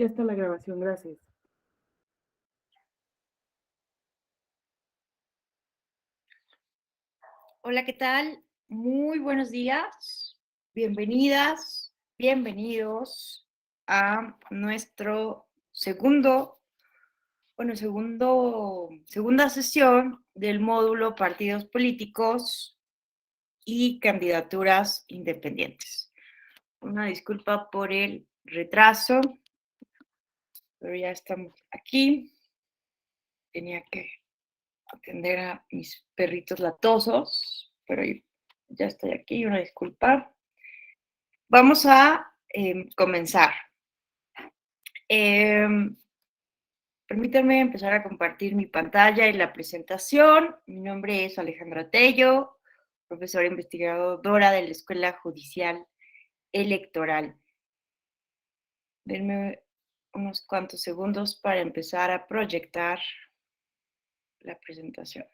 Ya está la grabación, gracias. Hola, ¿qué tal? Muy buenos días. Bienvenidas, bienvenidos a nuestro segunda sesión del módulo Partidos Políticos y Candidaturas Independientes. Una disculpa por el retraso, pero ya estamos aquí. Tenía que atender a mis perritos latosos, pero ya estoy aquí, una disculpa. Vamos a comenzar. Permítanme empezar a compartir mi pantalla y la presentación. Mi nombre es Alejandra Tello, profesora investigadora de la Escuela Judicial Electoral. Denme unos cuantos segundos para empezar a proyectar la presentación.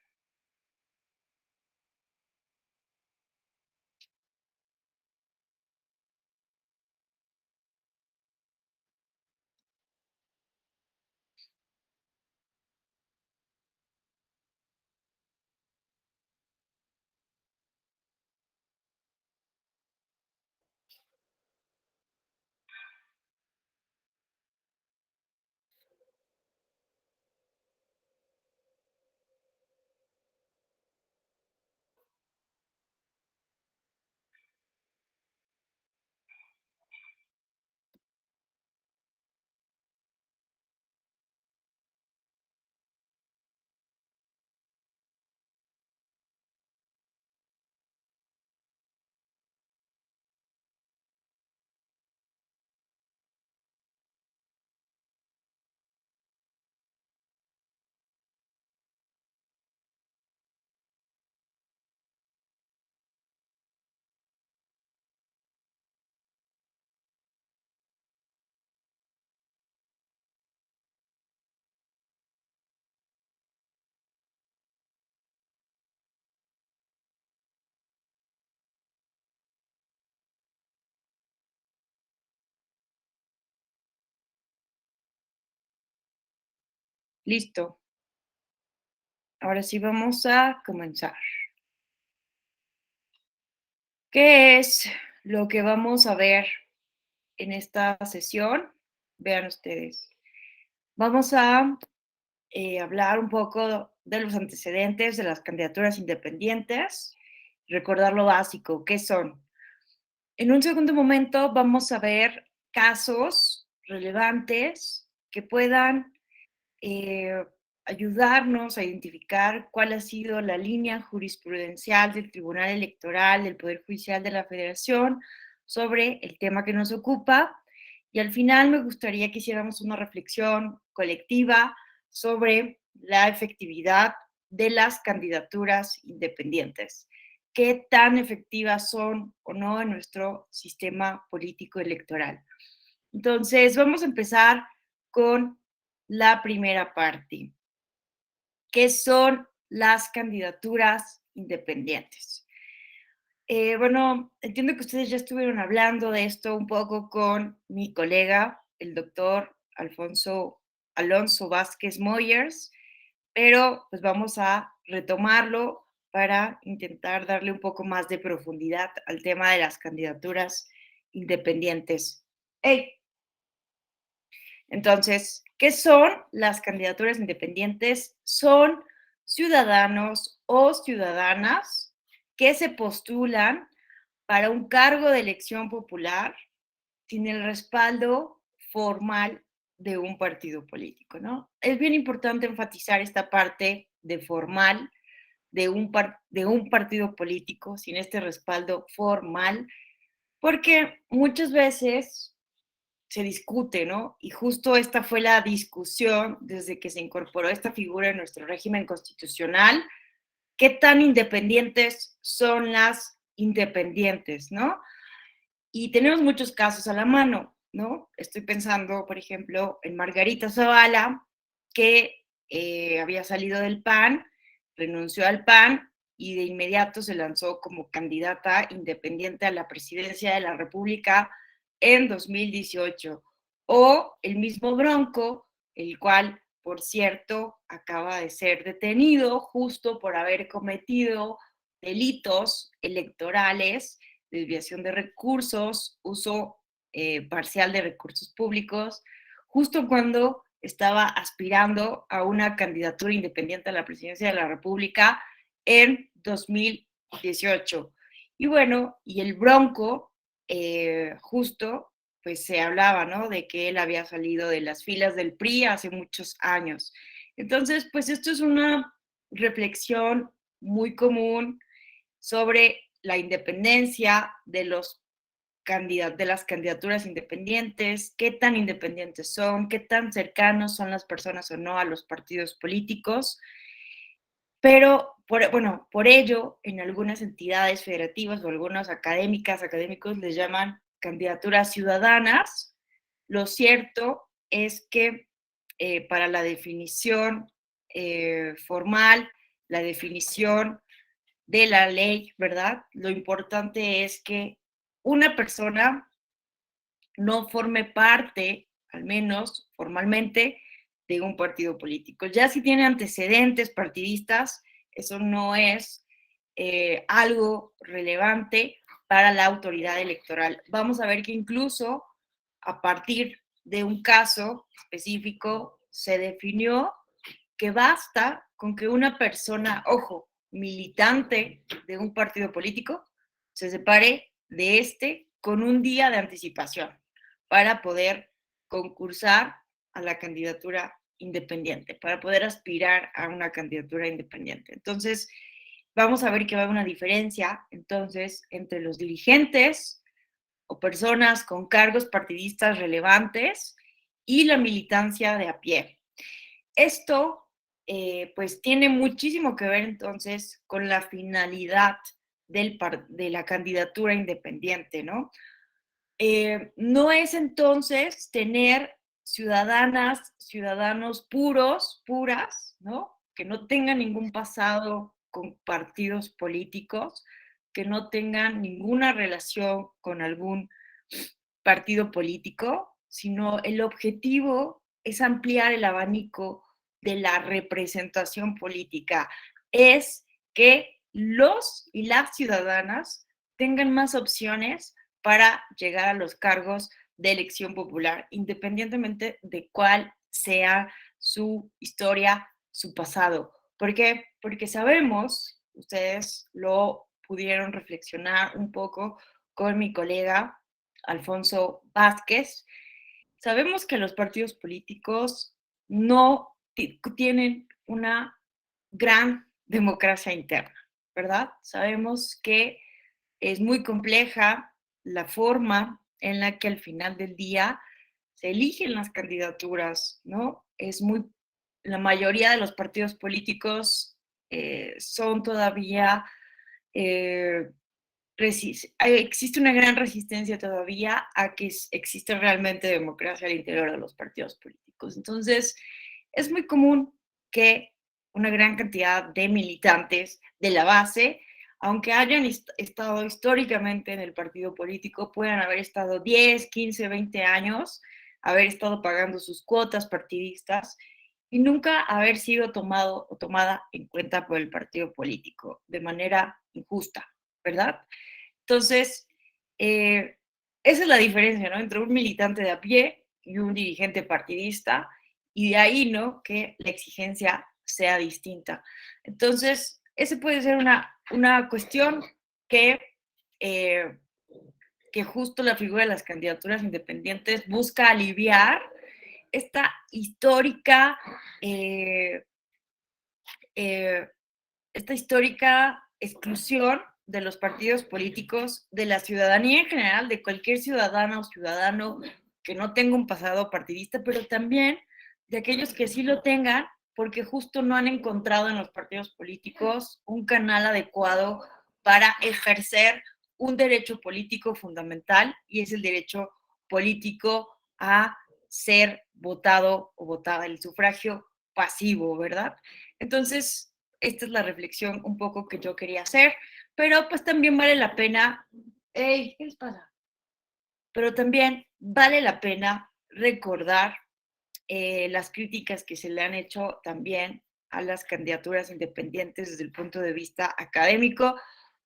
Listo. Ahora sí vamos a comenzar. ¿Qué es lo que vamos a ver en esta sesión? Vean ustedes. Vamos a hablar un poco de los antecedentes de las candidaturas independientes, recordar lo básico, ¿qué son? En un segundo momento vamos a ver casos relevantes que puedan eh, ayudarnos a identificar cuál ha sido la línea jurisprudencial del Tribunal Electoral, del Poder Judicial de la Federación sobre el tema que nos ocupa. Y al final me gustaría que hiciéramos una reflexión colectiva sobre la efectividad de las candidaturas independientes. ¿Qué tan efectivas son o no en nuestro sistema político electoral? Entonces, vamos a empezar con la primera parte. ¿Qué son las candidaturas independientes? Bueno, entiendo que ustedes ya estuvieron hablando de esto un poco con mi colega, el doctor Alonso Vázquez Moyers, pero pues vamos a retomarlo para intentar darle un poco más de profundidad al tema de las candidaturas independientes. Hey, entonces, ¿qué son las candidaturas independientes? Son ciudadanos o ciudadanas que se postulan para un cargo de elección popular sin el respaldo formal de un partido político, ¿no? Es bien importante enfatizar esta parte de formal de un partido político sin este respaldo formal, porque muchas veces se discute, ¿no? Y justo esta fue la discusión desde que se incorporó esta figura en nuestro régimen constitucional. ¿Qué tan independientes son las independientes, no? Y tenemos muchos casos a la mano, ¿no? Estoy pensando, por ejemplo, en Margarita Zavala, que había salido del PAN, renunció al PAN y de inmediato se lanzó como candidata independiente a la presidencia de la República en 2018. o el mismo Bronco, el cual, por cierto, acaba de ser detenido justo por haber cometido delitos electorales, desviación de recursos, uso parcial de recursos públicos, justo cuando estaba aspirando a una candidatura independiente a la presidencia de la República en 2018. Y bueno, y el Bronco, justo, pues se hablaba, ¿no? De que él había salido de las filas del PRI hace muchos años. Entonces, pues esto es una reflexión muy común sobre la independencia de las candidaturas independientes, qué tan independientes son, qué tan cercanos son las personas o no a los partidos políticos. Pero, bueno, por ello, en algunas entidades federativas o algunos académicos les llaman candidaturas ciudadanas. Lo cierto es que para la definición formal, la definición de la ley, ¿verdad? Lo importante es que una persona no forme parte, al menos formalmente, de un partido político. Ya si tiene antecedentes partidistas, eso no es algo relevante para la autoridad electoral. Vamos a ver que incluso a partir de un caso específico se definió que basta con que una persona, ojo, militante de un partido político, se separe de este con un día de anticipación para poder concursar a la candidatura independiente, para poder aspirar a una candidatura independiente. Entonces, vamos a ver que va a haber una diferencia entonces entre los dirigentes o personas con cargos partidistas relevantes y la militancia de a pie. Esto pues tiene muchísimo que ver entonces con la finalidad de la candidatura independiente, ¿no? No es entonces tener ciudadanas, ciudadanos puros, puras, ¿no? Que no tengan ningún pasado con partidos políticos, que no tengan ninguna relación con algún partido político, sino el objetivo es ampliar el abanico de la representación política, es que los y las ciudadanas tengan más opciones para llegar a los cargos de elección popular, independientemente de cuál sea su historia, su pasado. ¿Por qué? Porque sabemos, ustedes lo pudieron reflexionar un poco con mi colega Alfonso Vázquez, sabemos que los partidos políticos no tienen una gran democracia interna, ¿verdad? Sabemos que es muy compleja la forma en la que al final del día se eligen las candidaturas, ¿no? La mayoría de los partidos políticos son todavía eh, existe una gran resistencia todavía a que existe realmente democracia al interior de los partidos políticos. Entonces, es muy común que una gran cantidad de militantes de la base, aunque hayan estado históricamente en el partido político, puedan haber estado 10, 15, 20 años, haber estado pagando sus cuotas partidistas y nunca haber sido tomado o tomada en cuenta por el partido político de manera injusta, ¿verdad? Entonces, esa es la diferencia, ¿no? Entre un militante de a pie y un dirigente partidista, y de ahí, ¿no? Que la exigencia sea distinta. Entonces, esa puede ser una cuestión que, eh, que justo la figura de las candidaturas independientes busca aliviar esta histórica eh, eh, esta histórica exclusión de los partidos políticos, de la ciudadanía en general, de cualquier ciudadana o ciudadano que no tenga un pasado partidista, pero también de aquellos que sí lo tengan, porque justo no han encontrado en los partidos políticos un canal adecuado para ejercer un derecho político fundamental, y es el derecho político a ser votado o votada, el sufragio pasivo, ¿verdad? Entonces, esta es la reflexión un poco que yo quería hacer, pero pues también vale la pena, hey, ¿qué les pasa? Pero también vale la pena recordar las críticas que se le han hecho también a las candidaturas independientes desde el punto de vista académico,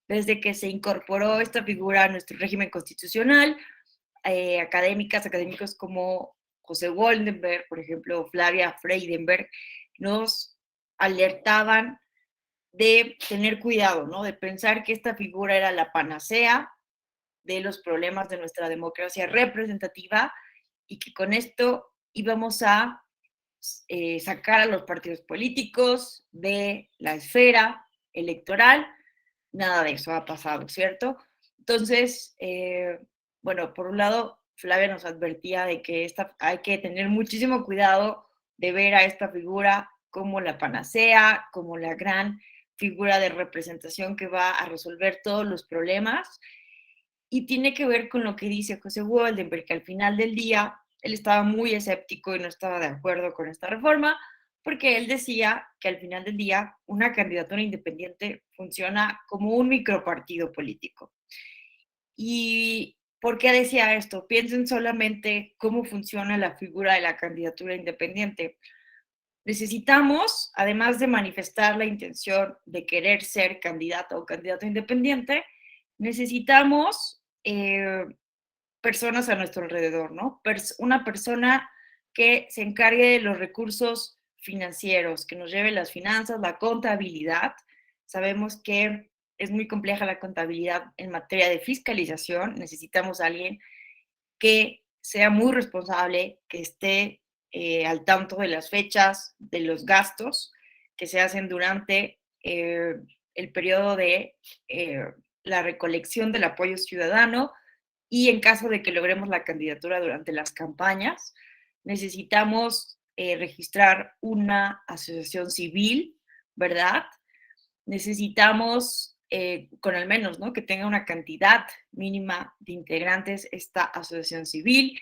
desde que se incorporó esta figura a nuestro régimen constitucional. Académicos como José Woldenberg, por ejemplo, Flavia Freidenberg, nos alertaban de tener cuidado, ¿no? De pensar que esta figura era la panacea de los problemas de nuestra democracia representativa y que con esto íbamos a sacar a los partidos políticos de la esfera electoral. Nada de eso ha pasado, ¿cierto? Entonces, bueno, por un lado, Flavia nos advertía de que hay que tener muchísimo cuidado de ver a esta figura como la panacea, como la gran figura de representación que va a resolver todos los problemas. Y tiene que ver con lo que dice José Woldenberg, que al final del día él estaba muy escéptico y no estaba de acuerdo con esta reforma, porque él decía que al final del día una candidatura independiente funciona como un micropartido político. ¿Y por qué decía esto? Piensen solamente cómo funciona la figura de la candidatura independiente. Necesitamos, además de manifestar la intención de querer ser candidato o candidato independiente, necesitamos personas a nuestro alrededor, ¿no? Una persona que se encargue de los recursos financieros, que nos lleve las finanzas, la contabilidad. Sabemos que es muy compleja la contabilidad en materia de fiscalización. Necesitamos a alguien que sea muy responsable, que esté al tanto de las fechas, de los gastos que se hacen durante el periodo de la recolección del apoyo ciudadano y en caso de que logremos la candidatura durante las campañas, necesitamos registrar una asociación civil, ¿verdad? Necesitamos, con al menos, ¿no? Que tenga una cantidad mínima de integrantes esta asociación civil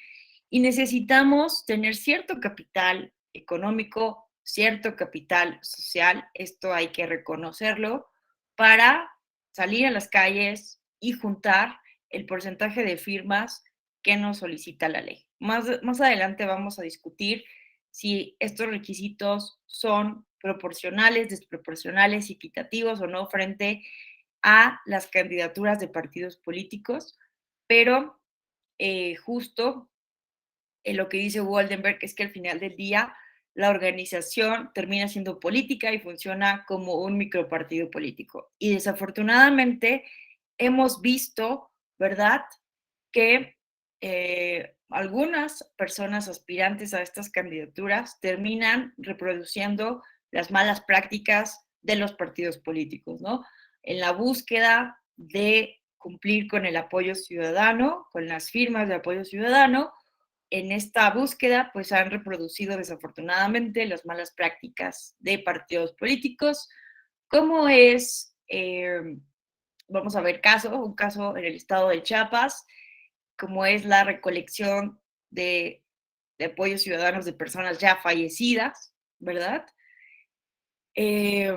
y necesitamos tener cierto capital económico, cierto capital social, esto hay que reconocerlo, para salir a las calles y juntar el porcentaje de firmas que nos solicita la ley. Más adelante vamos a discutir si estos requisitos son proporcionales, desproporcionales, equitativos o no frente a las candidaturas de partidos políticos, pero justo lo que dice Waldenberg es que al final del día la organización termina siendo política y funciona como un micropartido político. Y desafortunadamente hemos visto, ¿verdad?, que algunas personas aspirantes a estas candidaturas terminan reproduciendo las malas prácticas de los partidos políticos, ¿no? En la búsqueda de cumplir con el apoyo ciudadano, con las firmas de apoyo ciudadano, en esta búsqueda pues han reproducido desafortunadamente las malas prácticas de partidos políticos, como es, vamos a ver un caso en el estado de Chiapas, como es la recolección de apoyos ciudadanos de personas ya fallecidas, ¿verdad? Eh,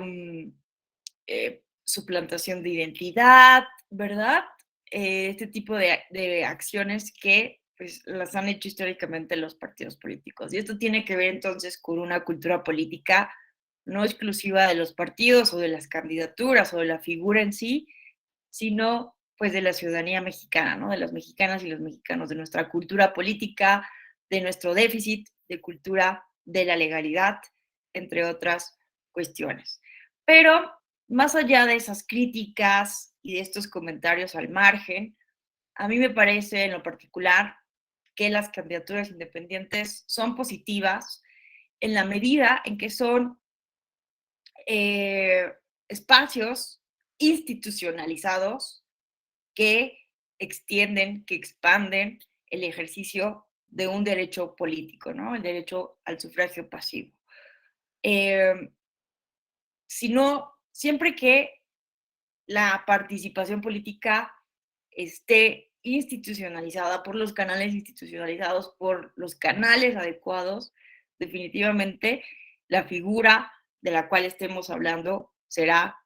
suplantación de identidad, ¿verdad? Este tipo de acciones que pues, las han hecho históricamente los partidos políticos. Y esto tiene que ver entonces con una cultura política no exclusiva de los partidos o de las candidaturas o de la figura en sí, sino pues de la ciudadanía mexicana, ¿no? De las mexicanas y los mexicanos, de nuestra cultura política, de nuestro déficit de cultura de la legalidad, entre otras cuestiones. Pero más allá de esas críticas y de estos comentarios al margen, a mí me parece en lo particular que las candidaturas independientes son positivas en la medida en que son eh, espacios institucionalizados que extienden, que expanden el ejercicio de un derecho político, ¿no? El derecho al sufragio pasivo. Eh, sino siempre que la participación política esté institucionalizada por los canales institucionalizados, por los canales adecuados, definitivamente la figura de la cual estemos hablando será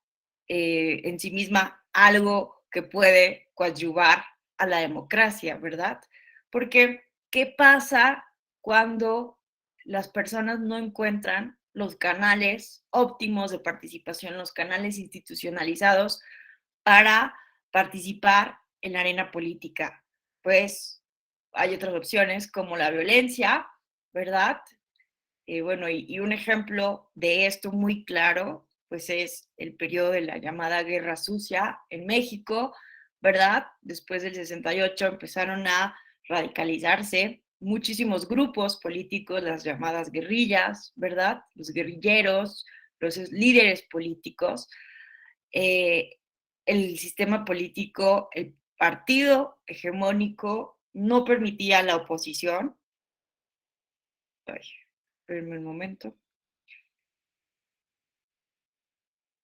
en sí misma algo que puede coadyuvar a la democracia, ¿verdad? Porque, ¿qué pasa cuando las personas no encuentran los canales óptimos de participación, los canales institucionalizados para participar en la arena política. Pues hay otras opciones como la violencia, ¿verdad? Bueno, y un ejemplo de esto muy claro, pues es el periodo de la llamada Guerra Sucia en México, ¿verdad? Después del 68 empezaron a radicalizarse muchísimos grupos políticos, las llamadas guerrillas, ¿verdad? Los guerrilleros, los líderes políticos. Eh, el sistema político, el partido hegemónico no permitía a la oposición. Ay, espérenme un momento.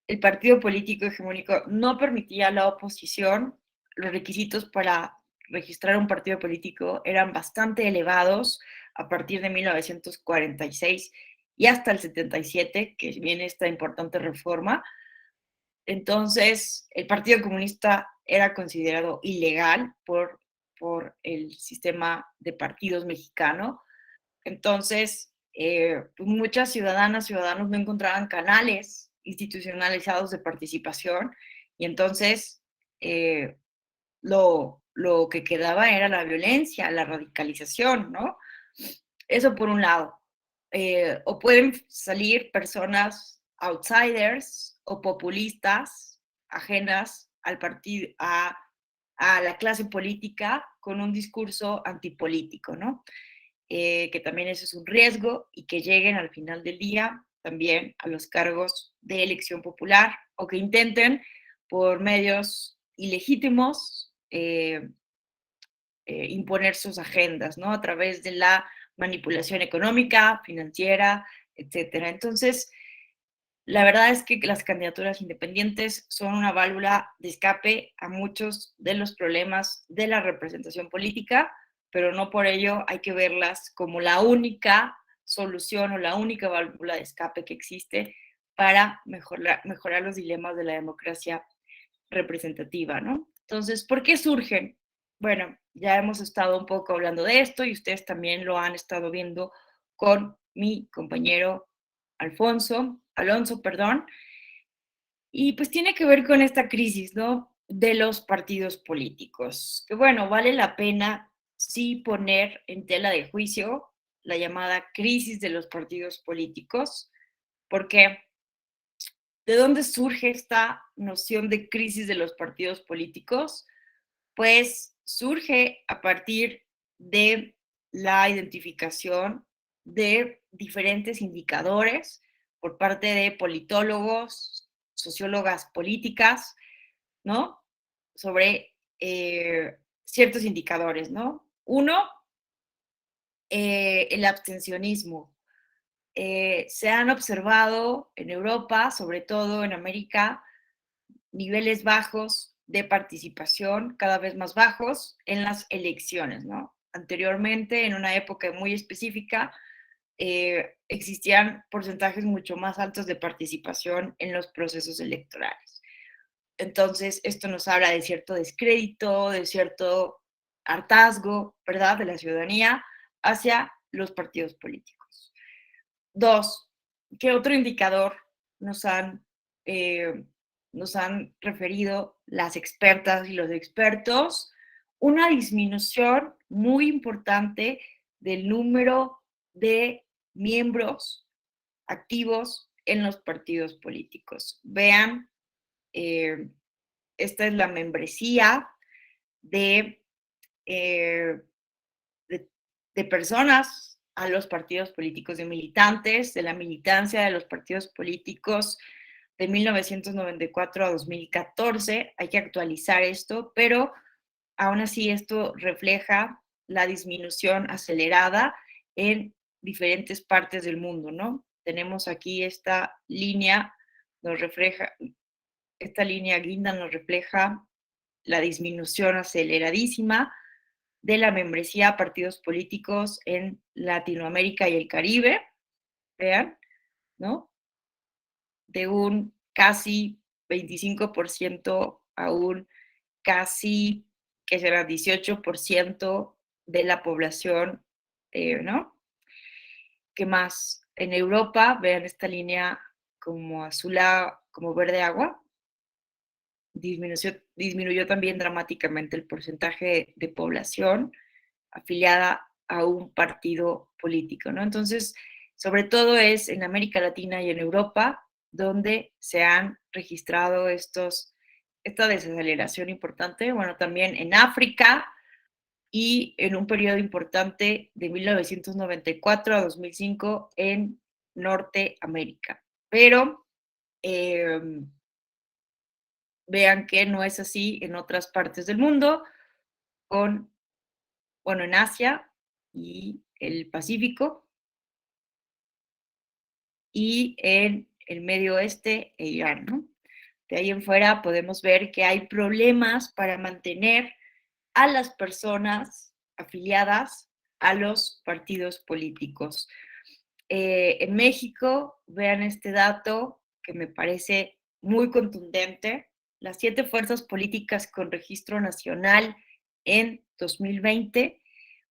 El partido político hegemónico no permitía a la oposición. Los requisitos para registrar un partido político eran bastante elevados a partir de 1946 y hasta el 77, que viene esta importante reforma. Entonces, el Partido Comunista era considerado ilegal por el sistema de partidos mexicano. Entonces, pues muchas ciudadanas, ciudadanos no encontraban canales institucionalizados de participación y entonces eh, lo que quedaba era la violencia, la radicalización, ¿no? Eso por un lado. O pueden salir personas outsiders o populistas ajenas al partido, a la clase política con un discurso antipolítico, ¿no? Que también eso es un riesgo y que lleguen al final del día también a los cargos de elección popular o que intenten por medios ilegítimos imponer sus agendas, ¿no? A través de la manipulación económica, financiera, etcétera. Entonces, la verdad es que las candidaturas independientes son una válvula de escape a muchos de los problemas de la representación política, pero no por ello hay que verlas como la única solución o la única válvula de escape que existe para mejorar los dilemas de la democracia representativa, ¿no? Entonces, ¿por qué surgen? Bueno, ya hemos estado un poco hablando de esto y ustedes también lo han estado viendo con mi compañero Alonso, perdón, y pues tiene que ver con esta crisis, ¿no? De los partidos políticos, que bueno, vale la pena sí poner en tela de juicio la llamada crisis de los partidos políticos, porque ¿de dónde surge esta noción de crisis de los partidos políticos? Pues surge a partir de la identificación de diferentes indicadores por parte de politólogos, sociólogas políticas, ¿no? Sobre ciertos indicadores, ¿no? Uno, el abstencionismo. Se han observado en Europa, sobre todo en América, niveles bajos de participación, cada vez más bajos, en las elecciones, ¿no? Anteriormente, en una época muy específica, existían porcentajes mucho más altos de participación en los procesos electorales. Entonces, esto nos habla de cierto descrédito, de cierto hartazgo, ¿verdad?, de la ciudadanía hacia los partidos políticos. Dos, ¿qué otro indicador nos han, eh, nos han referido las expertas y los expertos? Una disminución muy importante del número de miembros activos en los partidos políticos. Vean, eh, esta es la membresía de, eh, de, de personas a los partidos políticos, de militantes, de la militancia de los partidos políticos de 1994 a 2014. Hay que actualizar esto, pero aún así esto refleja la disminución acelerada en diferentes partes del mundo, ¿no? Tenemos aquí esta línea, nos refleja, esta línea guinda nos refleja la disminución aceleradísima de la membresía a partidos políticos en Latinoamérica y el Caribe, vean, ¿no? De un casi 25% a un casi, que será 18% de la población, ¿no? ¿Qué más? En Europa, vean esta línea como azul, como verde agua, disminuyó también dramáticamente el porcentaje de población afiliada a un partido político, ¿no? Entonces, sobre todo es en América Latina y en Europa donde se han registrado esta desaceleración importante. Bueno, también en África y en un periodo importante de 1994 a 2005 en Norteamérica. Pero eh, vean que no es así en otras partes del mundo, con, bueno, en Asia y el Pacífico, y en el Medio Oeste e Irán, ¿no? De ahí en fuera podemos ver que hay problemas para mantener a las personas afiliadas a los partidos políticos. En México, vean este dato que me parece muy contundente. Las 7 fuerzas políticas con registro nacional en 2020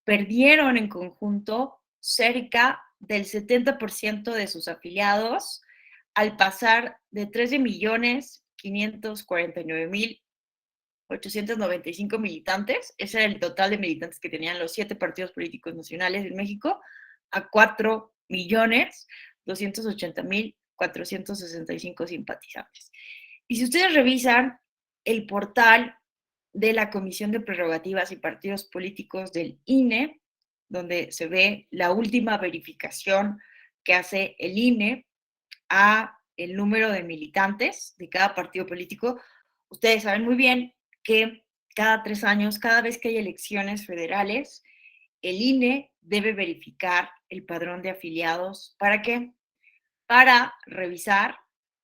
perdieron en conjunto cerca del 70% de sus afiliados al pasar de 13.549.895 militantes, ese era el total de militantes que tenían los 7 partidos políticos nacionales en México, a 4.280.465 simpatizantes. Y si ustedes revisan el portal de la Comisión de Prerrogativas y Partidos Políticos del INE, donde se ve la última verificación que hace el INE a el número de militantes de cada partido político, ustedes saben muy bien que cada 3 años, cada vez que hay elecciones federales, el INE debe verificar el padrón de afiliados. ¿Para qué? Para revisar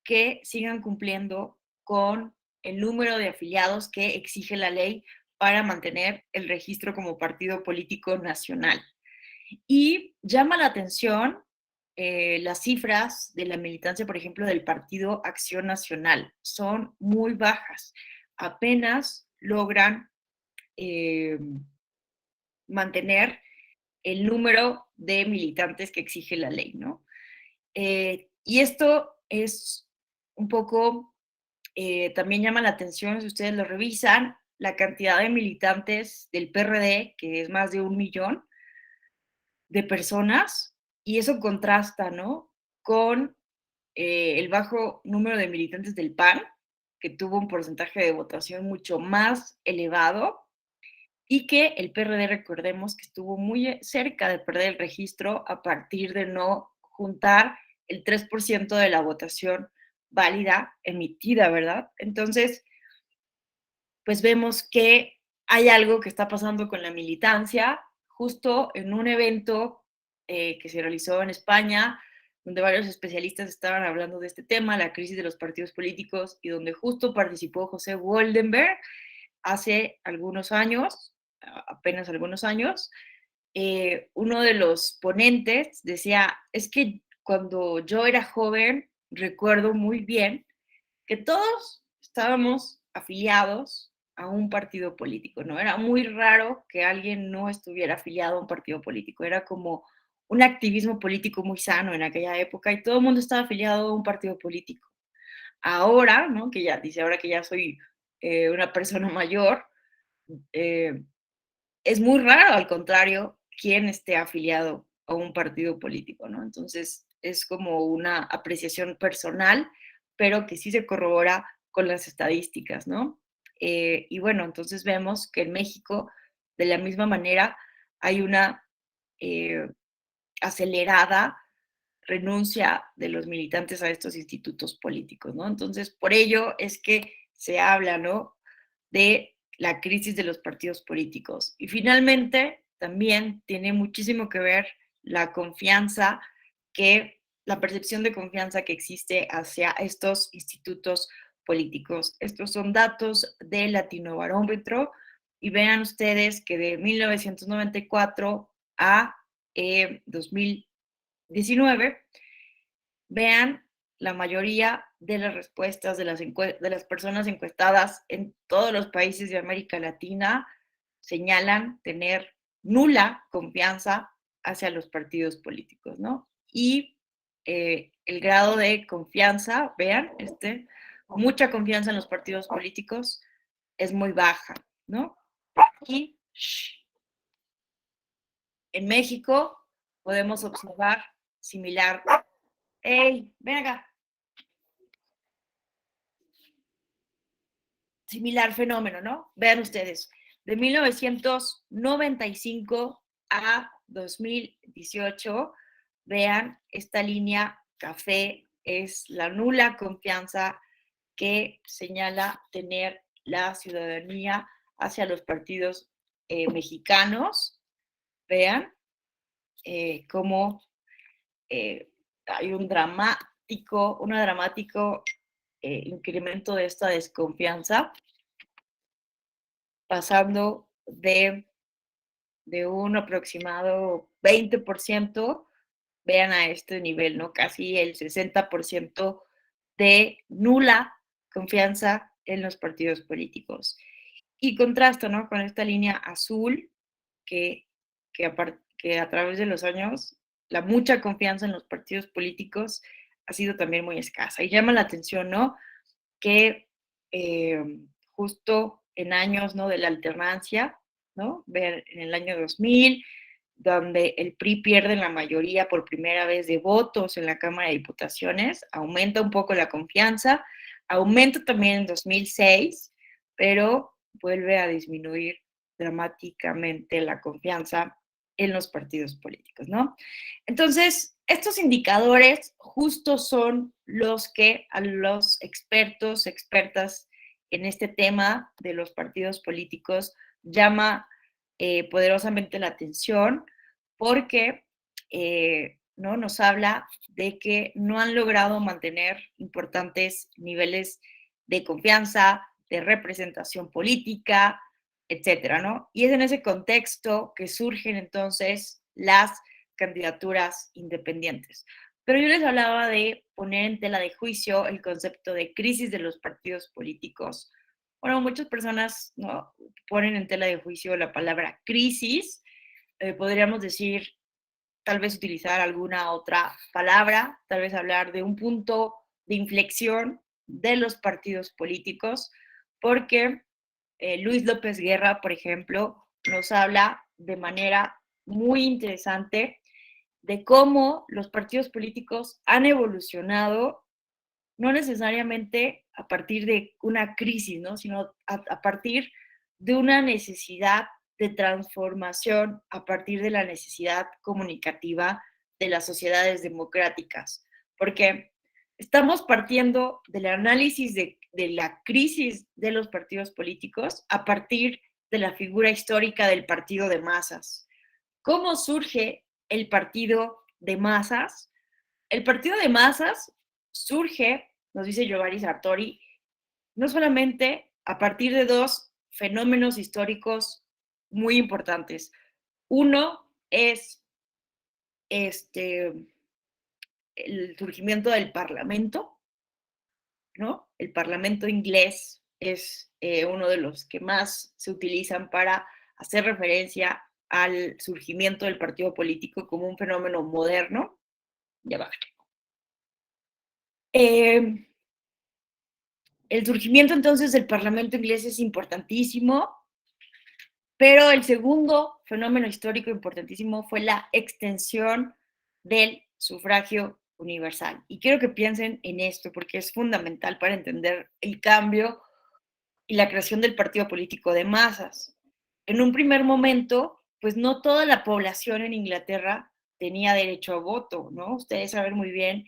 que sigan cumpliendo con el número de afiliados que exige la ley para mantener el registro como partido político nacional. Y llama la atención las cifras de la militancia, por ejemplo, del Partido Acción Nacional. Son muy bajas. Apenas logran eh, mantener el número de militantes que exige la ley, ¿no? Y esto es un poco, también llama la atención, si ustedes lo revisan, la cantidad de militantes del PRD, que es más de 1 millón de personas, y eso contrasta, ¿no? Con el bajo número de militantes del PAN, que tuvo un porcentaje de votación mucho más elevado, y que el PRD, recordemos que estuvo muy cerca de perder el registro a partir de no juntar el 3% de la votación válida emitida, ¿verdad? Entonces, pues vemos que hay algo que está pasando con la militancia, justo en un evento que se realizó en España, donde varios especialistas estaban hablando de este tema, la crisis de los partidos políticos, y donde justo participó José Woldenberg hace algunos años, apenas algunos años. Uno de los ponentes decía, es que cuando yo era joven, recuerdo muy bien que todos estábamos afiliados a un partido político, ¿no? Era muy raro que alguien no estuviera afiliado a un partido político, era como un activismo político muy sano en aquella época y todo el mundo estaba afiliado a un partido político. Ahora, ¿no? Que ya dice, ahora que ya soy una persona mayor, eh, es muy raro, al contrario, quien esté afiliado a un partido político, ¿no? Entonces, es como una apreciación personal, pero que sí se corrobora con las estadísticas, ¿no? Y bueno, entonces vemos que en México, de la misma manera, hay una eh, acelerada renuncia de los militantes a estos institutos políticos, ¿no? Entonces, por ello es que se habla, ¿no? De la crisis de los partidos políticos. Y finalmente, también tiene muchísimo que ver la confianza la percepción de confianza que existe hacia estos institutos políticos. Estos son datos del Latinobarómetro y vean ustedes que de 1994 a 2019, vean la mayoría de las respuestas de las personas encuestadas en todos los países de América Latina señalan tener nula confianza hacia los partidos políticos, ¿no? Y el grado de confianza, vean, mucha confianza en los partidos políticos es muy baja, ¿no? Y en México podemos observar similar. ¡Ey, ven acá! Similar fenómeno, ¿no? Vean ustedes, de 1995 a 2018, vean, esta línea café es la nula confianza que señala tener la ciudadanía hacia los partidos mexicanos. Vean cómo hay una dramático incremento de esta desconfianza, pasando de un aproximado 20%, vean a este nivel, ¿no? Casi el 60% de nula confianza en los partidos políticos. Y contrasta, ¿no? Con esta línea azul que, que a través de los años la mucha confianza en los partidos políticos ha sido también muy escasa. Y llama la atención, ¿no? Que justo en años, ¿no? De la alternancia, ¿no? Ver en el año 2000, donde el PRI pierde la mayoría por primera vez de votos en la Cámara de Diputaciones, aumenta un poco la confianza, aumenta también en 2006, pero vuelve a disminuir dramáticamente la confianza en los partidos políticos, ¿no? Entonces, estos indicadores justo son los que a los expertos, expertas en este tema de los partidos políticos llama poderosamente la atención porque ¿no? Nos habla de que no han logrado mantener importantes niveles de confianza, de representación política, etcétera, ¿no? Y es en ese contexto que surgen entonces las candidaturas independientes. Pero yo les hablaba de poner en tela de juicio el concepto de crisis de los partidos políticos. Bueno, muchas personas, ¿no? Ponen en tela de juicio la palabra crisis. Podríamos decir, tal vez utilizar alguna otra palabra, tal vez hablar de un punto de inflexión de los partidos políticos, porque Luis López Guerra, por ejemplo, nos habla de manera muy interesante de cómo los partidos políticos han evolucionado, no necesariamente a partir de una crisis, ¿no? Sino a partir de una necesidad de transformación, a partir de la necesidad comunicativa de las sociedades democráticas. Porque estamos partiendo del análisis de la crisis de los partidos políticos a partir de la figura histórica del partido de masas. ¿Cómo surge el partido de masas? El partido de masas surge, nos dice Giovanni Sartori, no solamente a partir de dos fenómenos históricos muy importantes. Uno es el surgimiento del Parlamento, ¿no? El Parlamento inglés es uno de los que más se utilizan para hacer referencia al surgimiento del partido político como un fenómeno moderno. Ya va. El surgimiento entonces del Parlamento inglés es importantísimo, pero el segundo fenómeno histórico importantísimo fue la extensión del sufragio universal. Y quiero que piensen en esto porque es fundamental para entender el cambio y la creación del partido político de masas. En un primer momento, pues no toda la población en Inglaterra tenía derecho a voto, ¿no? Ustedes saben muy bien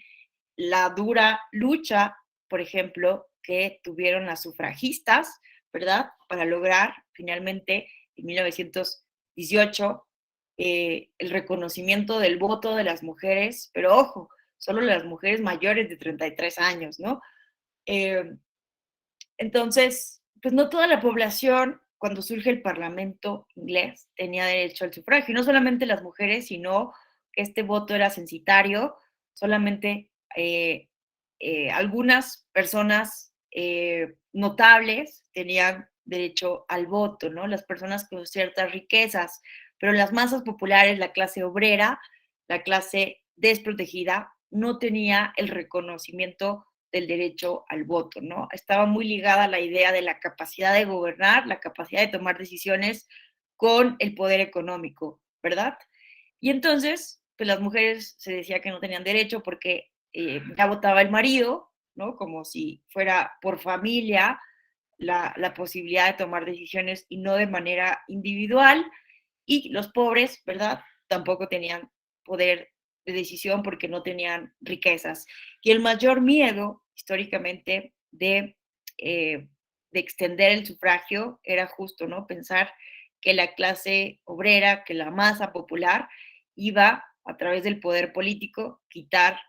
la dura lucha, por ejemplo, que tuvieron las sufragistas, ¿verdad? Para lograr finalmente en 1918 el reconocimiento del voto de las mujeres, pero ojo, solo las mujeres mayores de 33 años, ¿no? Eh, entonces, pues no toda la población, cuando surge el Parlamento inglés, tenía derecho al sufragio. Y no solamente las mujeres, sino que este voto era censitario, solamente algunas personas notables tenían derecho al voto, ¿no? Las personas con ciertas riquezas. pero las masas populares, la clase obrera, la clase desprotegida, no tenía el reconocimiento del derecho al voto, ¿no? Estaba muy ligada a la idea de la capacidad de gobernar, la capacidad de tomar decisiones con el poder económico, ¿verdad? Y entonces, pues las mujeres se decía que no tenían derecho porque ya votaba el marido, ¿no? Como si fuera por familia la posibilidad de tomar decisiones y no de manera individual. Y los pobres, ¿verdad? Tampoco tenían poder de decisión porque no tenían riquezas. Y el mayor miedo históricamente de extender el sufragio era justo, ¿no? Pensar que la clase obrera, que la masa popular iba a través del poder político quitar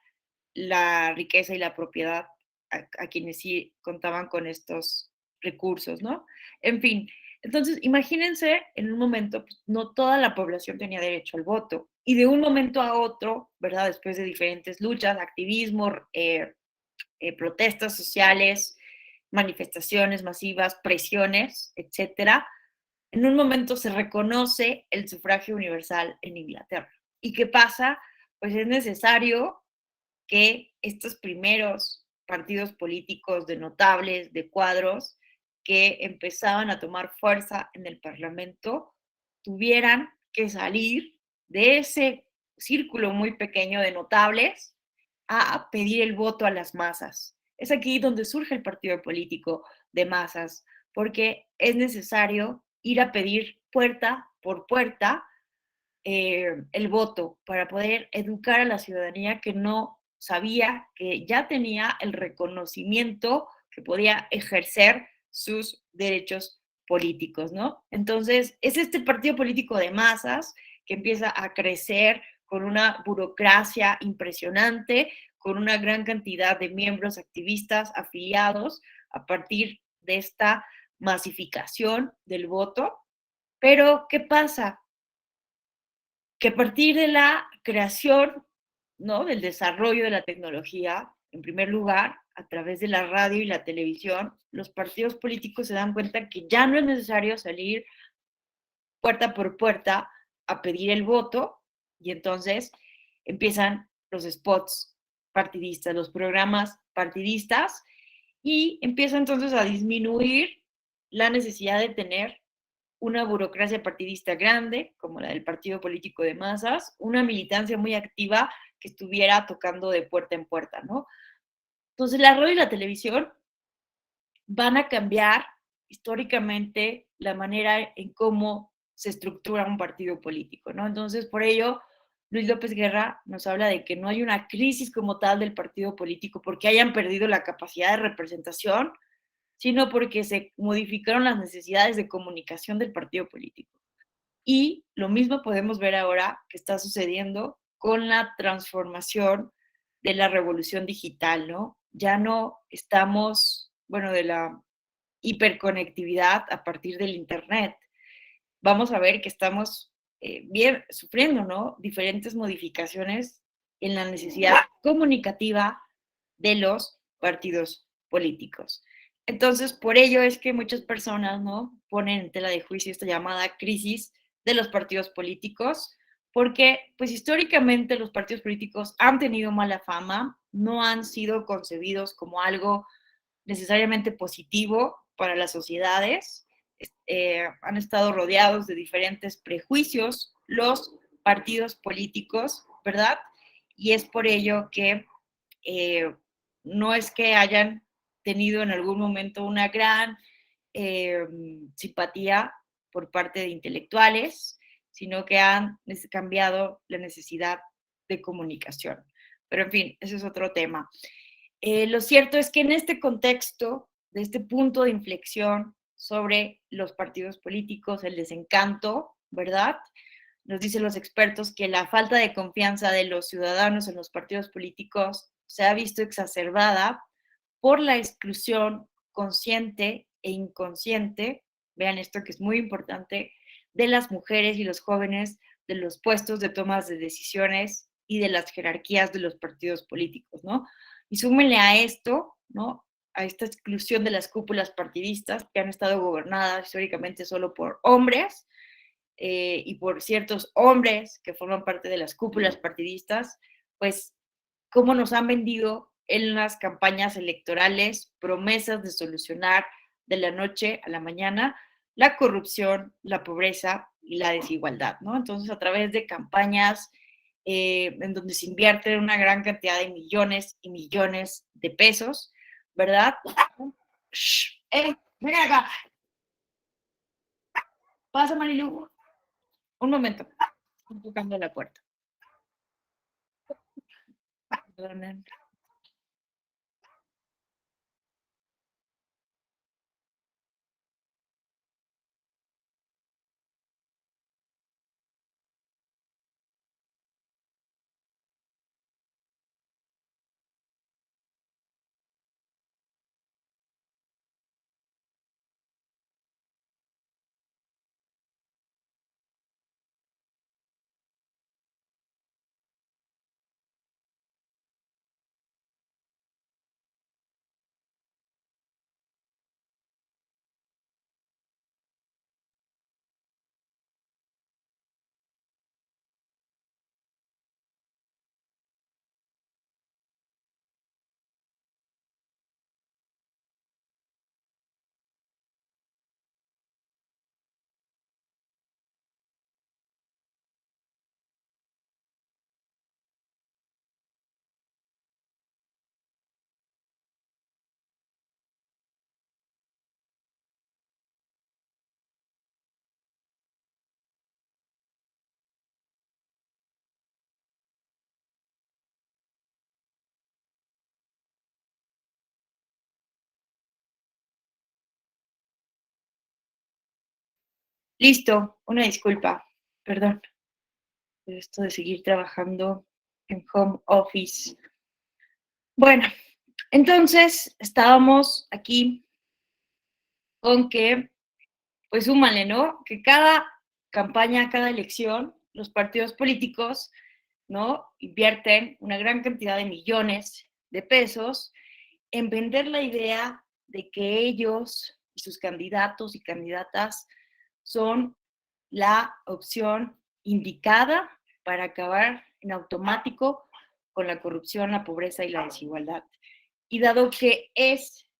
la riqueza y la propiedad a quienes sí contaban con estos recursos, ¿no? En fin, entonces imagínense en un momento, pues, no toda la población tenía derecho al voto y de un momento a otro, ¿verdad? Después de diferentes luchas, activismo, protestas sociales, manifestaciones masivas, presiones, etcétera, en un momento se reconoce el sufragio universal en Inglaterra. ¿Y qué pasa? Pues es necesario que estos primeros partidos políticos de notables, de cuadros, que empezaban a tomar fuerza en el Parlamento, tuvieran que salir de ese círculo muy pequeño de notables a pedir el voto a las masas. Es aquí donde surge el partido político de masas, porque es necesario ir a pedir puerta por puerta el voto para poder educar a la ciudadanía que no sabía que ya tenía el reconocimiento que podía ejercer sus derechos políticos, ¿no? Entonces, es este partido político de masas que empieza a crecer con una burocracia impresionante, con una gran cantidad de miembros, activistas, afiliados, a partir de esta masificación del voto. Pero, ¿qué pasa? Que a partir de la creación, ¿no? Del desarrollo de la tecnología, en primer lugar, a través de la radio y la televisión, los partidos políticos se dan cuenta que ya no es necesario salir puerta por puerta a pedir el voto y entonces empiezan los spots partidistas, los programas partidistas y empieza entonces a disminuir la necesidad de tener una burocracia partidista grande, como la del partido político de masas, una militancia muy activa que estuviera tocando de puerta en puerta, ¿no? Entonces, la radio y la televisión van a cambiar históricamente la manera en cómo se estructura un partido político, ¿no? Entonces, por ello, Luis López Guerra nos habla de que no hay una crisis como tal del partido político porque hayan perdido la capacidad de representación, sino porque se modificaron las necesidades de comunicación del partido político. Y lo mismo podemos ver ahora que está sucediendo con la transformación de la revolución digital, ¿no? Ya no estamos, bueno, de la hiperconectividad a partir del Internet. Vamos a ver que estamos bien sufriendo, ¿no? Diferentes modificaciones en la necesidad comunicativa de los partidos políticos. Entonces, por ello es que muchas personas, ¿no? Ponen en tela de juicio esta llamada crisis de los partidos políticos, porque pues históricamente los partidos políticos han tenido mala fama, no han sido concebidos como algo necesariamente positivo para las sociedades, han estado rodeados de diferentes prejuicios los partidos políticos, ¿verdad? Y es por ello que eh, no es que hayan tenido en algún momento una gran eh, simpatía por parte de intelectuales, sino que han cambiado la necesidad de comunicación. Pero en fin, ese es otro tema. Lo cierto es que en este contexto, de este punto de inflexión sobre los partidos políticos, el desencanto, ¿verdad? Nos dicen los expertos que la falta de confianza de los ciudadanos en los partidos políticos se ha visto exacerbada por la exclusión consciente e inconsciente, vean esto que es muy importante, de las mujeres y los jóvenes de los puestos de tomas de decisiones y de las jerarquías de los partidos políticos, ¿no? Y súmenle a esto, ¿no? A esta exclusión de las cúpulas partidistas que han estado gobernadas históricamente solo por hombres, y por ciertos hombres que forman parte de las cúpulas partidistas, pues cómo nos han vendido en las campañas electorales promesas de solucionar de la noche a la mañana la corrupción, la pobreza y la desigualdad, ¿no? Entonces, a través de campañas en donde se invierte una gran cantidad de millones y millones de pesos, ¿verdad? Shh, ven acá, pasa Marilu, un momento, estoy tocando la puerta. Perdonen. Listo, una disculpa, perdón, esto de seguir trabajando en home office. Bueno, entonces estábamos aquí con que, pues súmale, ¿no? Que cada campaña, cada elección, los partidos políticos, ¿no? Invierten una gran cantidad de millones de pesos en vender la idea de que ellos y sus candidatos y candidatas son la opción indicada para acabar en automático con la corrupción, la pobreza y la desigualdad. Y dado que es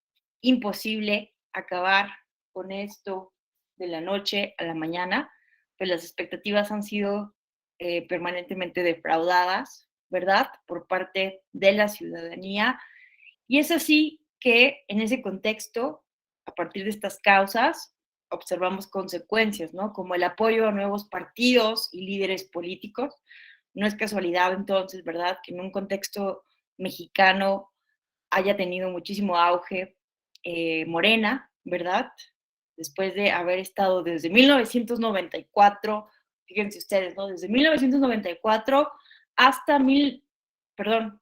imposible acabar con esto de la noche a la mañana, pues las expectativas han sido permanentemente defraudadas, ¿verdad? Por parte de la ciudadanía. Y es así que en ese contexto, a partir de estas causas, observamos consecuencias, ¿no? Como el apoyo a nuevos partidos y líderes políticos. No es casualidad entonces, ¿verdad? Que en un contexto mexicano haya tenido muchísimo auge Morena, ¿verdad? Después de haber estado desde 1994, fíjense ustedes, ¿no? Desde 1994 hasta perdón,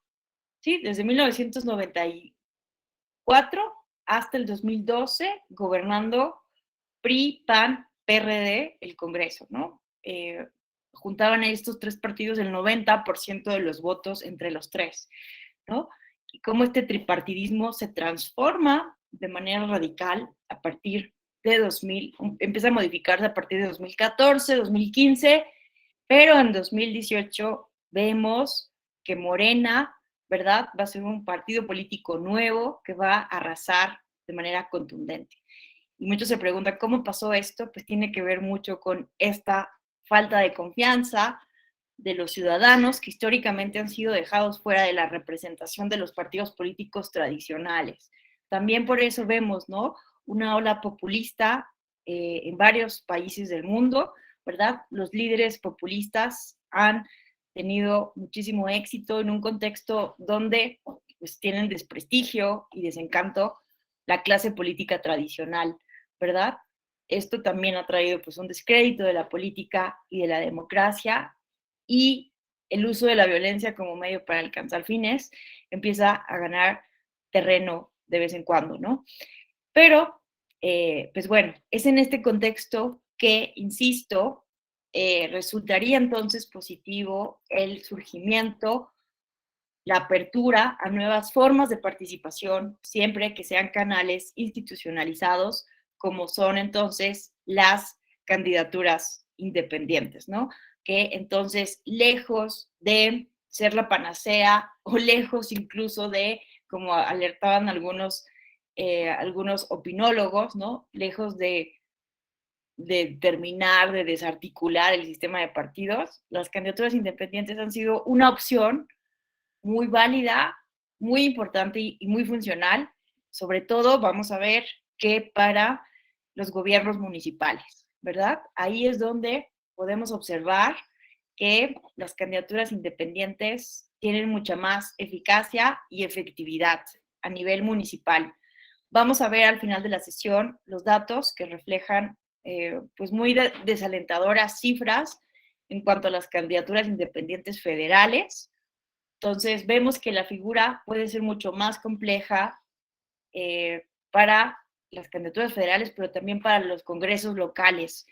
sí, desde 1994 hasta el 2012, gobernando PRI, PAN, PRD, el Congreso, ¿no? Juntaban a estos tres partidos el 90% de los votos entre los tres, ¿no? Y cómo este tripartidismo se transforma de manera radical a partir de 2000, empieza a modificarse a partir de 2014, 2015, pero en 2018 vemos que Morena, ¿verdad? Va a ser un partido político nuevo que va a arrasar de manera contundente. Y muchos se preguntan, ¿cómo pasó esto? Pues tiene que ver mucho con esta falta de confianza de los ciudadanos que históricamente han sido dejados fuera de la representación de los partidos políticos tradicionales. También por eso vemos, ¿no? Una ola populista en varios países del mundo, ¿verdad? Los líderes populistas han tenido muchísimo éxito en un contexto donde pues, tienen desprestigio y desencanto la clase política tradicional, ¿verdad? Esto también ha traído pues un descrédito de la política y de la democracia y el uso de la violencia como medio para alcanzar fines empieza a ganar terreno de vez en cuando, ¿no? Pero, pues bueno, es en este contexto que, insisto, resultaría entonces positivo el surgimiento, la apertura a nuevas formas de participación, siempre que sean canales institucionalizados, como son entonces las candidaturas independientes, ¿no? Que entonces, lejos de ser la panacea o lejos incluso de, como alertaban algunos opinólogos, ¿no? Lejos de terminar, de desarticular el sistema de partidos, las candidaturas independientes han sido una opción muy válida, muy importante y muy funcional. Sobre todo, vamos a ver que para los gobiernos municipales, ¿verdad? Ahí es donde podemos observar que las candidaturas independientes tienen mucha más eficacia y efectividad a nivel municipal. Vamos a ver al final de la sesión los datos que reflejan pues muy desalentadoras cifras en cuanto a las candidaturas independientes federales. Entonces vemos que la figura puede ser mucho más compleja para las candidaturas federales, pero también para los congresos locales.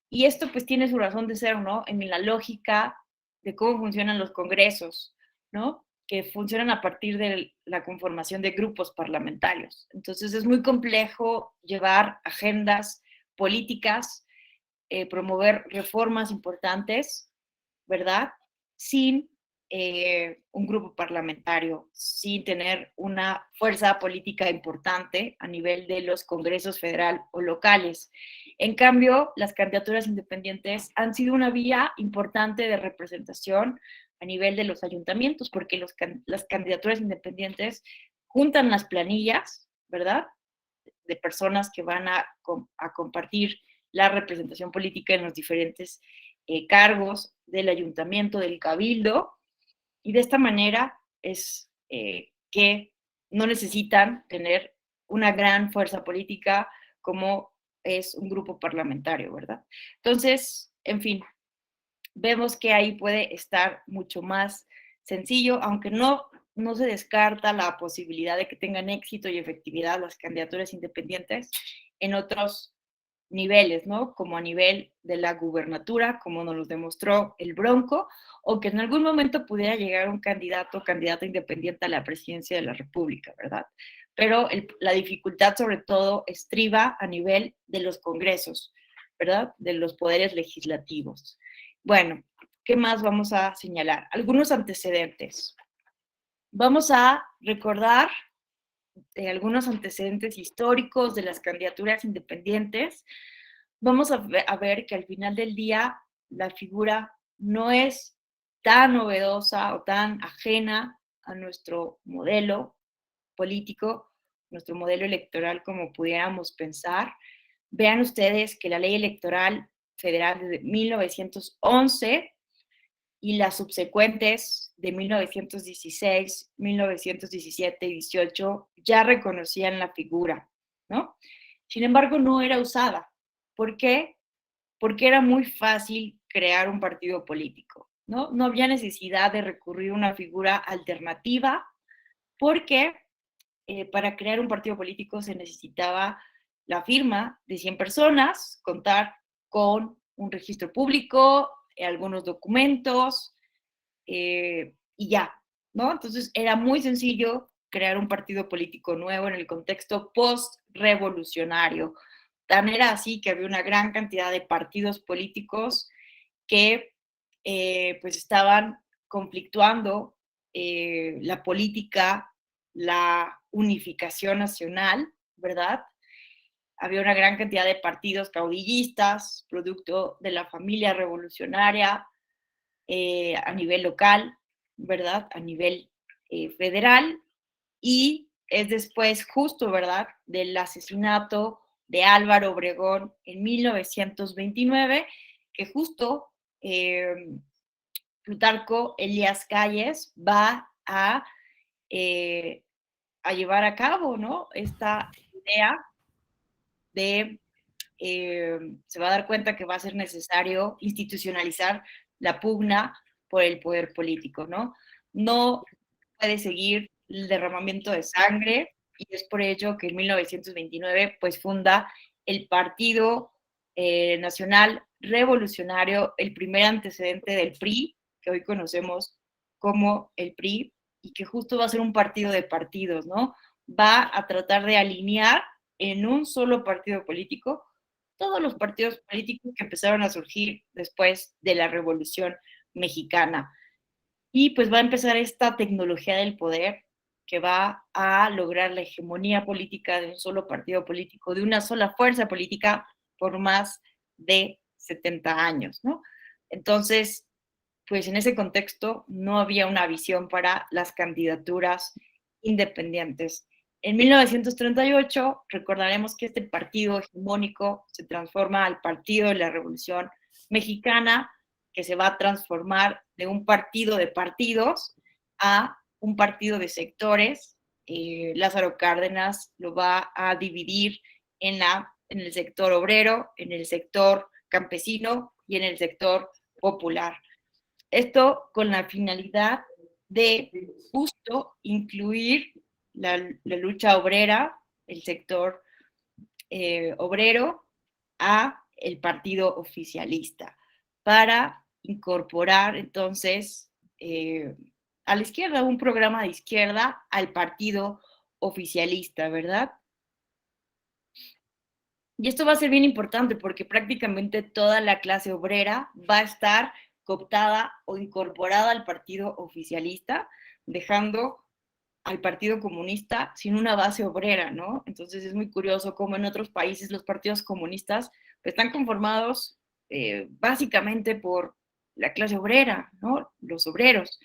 Y esto pues tiene su razón de ser, ¿no? En la lógica de cómo funcionan los congresos, ¿no? Que funcionan a partir de la conformación de grupos parlamentarios. Entonces es muy complejo llevar agendas políticas, promover reformas importantes, ¿verdad? Sin un grupo parlamentario, sin tener una fuerza política importante a nivel de los congresos federal o locales. En cambio, las candidaturas independientes han sido una vía importante de representación a nivel de los ayuntamientos, porque las candidaturas independientes juntan las planillas, ¿verdad? De personas que van a compartir la representación política en los diferentes cargos del ayuntamiento, del cabildo, y de esta manera es que no necesitan tener una gran fuerza política como es un grupo parlamentario, ¿verdad? Entonces, en fin, vemos que ahí puede estar mucho más sencillo, aunque no se descarta la posibilidad de que tengan éxito y efectividad las candidaturas independientes en otros niveles, ¿no? Como a nivel de la gubernatura, como nos lo demostró el Bronco, o que en algún momento pudiera llegar un candidato o candidata independiente a la presidencia de la República, ¿verdad? Pero la dificultad sobre todo estriba a nivel de los congresos, ¿verdad? De los poderes legislativos. Bueno, ¿qué más vamos a señalar? Algunos antecedentes. Vamos a recordar algunos antecedentes históricos de las candidaturas independientes. Vamos a ver que al final del día la figura no es tan novedosa o tan ajena a nuestro modelo político, nuestro modelo electoral como pudiéramos pensar. Vean ustedes que la ley electoral federal de 1911 y las subsecuentes de 1916, 1917 y 18 ya reconocían la figura, ¿no? Sin embargo, no era usada. ¿Por qué? Porque era muy fácil crear un partido político, ¿no? No había necesidad de recurrir a una figura alternativa porque para crear un partido político se necesitaba la firma de 100 personas, contar con un registro público, algunos documentos, y ya, ¿no? Entonces era muy sencillo crear un partido político nuevo en el contexto post-revolucionario. Tan era así que había una gran cantidad de partidos políticos que pues estaban conflictuando la política, la unificación nacional, ¿verdad? Había una gran cantidad de partidos caudillistas, producto de la familia revolucionaria, a nivel local, ¿verdad? A nivel federal, y es después justo, ¿verdad? Del asesinato de Álvaro Obregón en 1929, que justo Plutarco Elías Calles va a llevar a cabo, ¿no? Esta idea de, se va a dar cuenta que va a ser necesario institucionalizar la pugna por el poder político, ¿no? No puede seguir el derramamiento de sangre y es por ello que en 1929 pues funda el Partido Nacional Revolucionario, el primer antecedente del PRI, que hoy conocemos como el PRI, y que justo va a ser un partido de partidos, ¿no? Va a tratar de alinear en un solo partido político todos los partidos políticos que empezaron a surgir después de la Revolución Mexicana. Y pues va a empezar esta tecnología del poder que va a lograr la hegemonía política de un solo partido político, de una sola fuerza política por más de 70 años, ¿no? Entonces, pues en ese contexto no había una visión para las candidaturas independientes. En 1938 recordaremos que este partido hegemónico se transforma al Partido de la Revolución Mexicana, que se va a transformar de un partido de partidos a un partido de sectores. Lázaro Cárdenas lo va a dividir en el sector obrero, en el sector campesino y en el sector popular. Esto con la finalidad de justo incluir la lucha obrera, el sector obrero, a el partido oficialista, para incorporar entonces a la izquierda, un programa de izquierda al partido oficialista, ¿verdad? Y esto va a ser bien importante porque prácticamente toda la clase obrera va a estar cooptada o incorporada al partido oficialista, dejando al Partido Comunista sin una base obrera, ¿no? Entonces es muy curioso cómo en otros países los partidos comunistas pues, están conformados básicamente por la clase obrera, ¿no? Los obreros.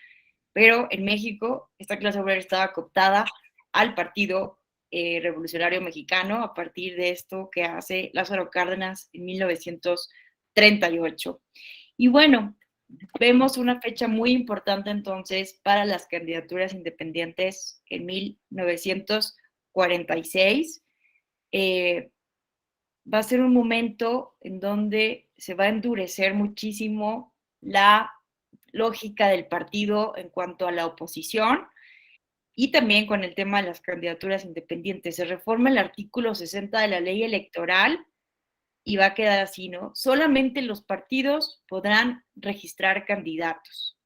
Pero en México esta clase obrera estaba cooptada al Partido Revolucionario Mexicano a partir de esto que hace Lázaro Cárdenas en 1938. Y bueno, vemos una fecha muy importante entonces para las candidaturas independientes en 1946. Va a ser un momento en donde se va a endurecer muchísimo la lógica del partido en cuanto a la oposición y también con el tema de las candidaturas independientes. Se reforma el artículo 60 de la ley electoral y va a quedar así, ¿no? Solamente los partidos podrán registrar candidatos.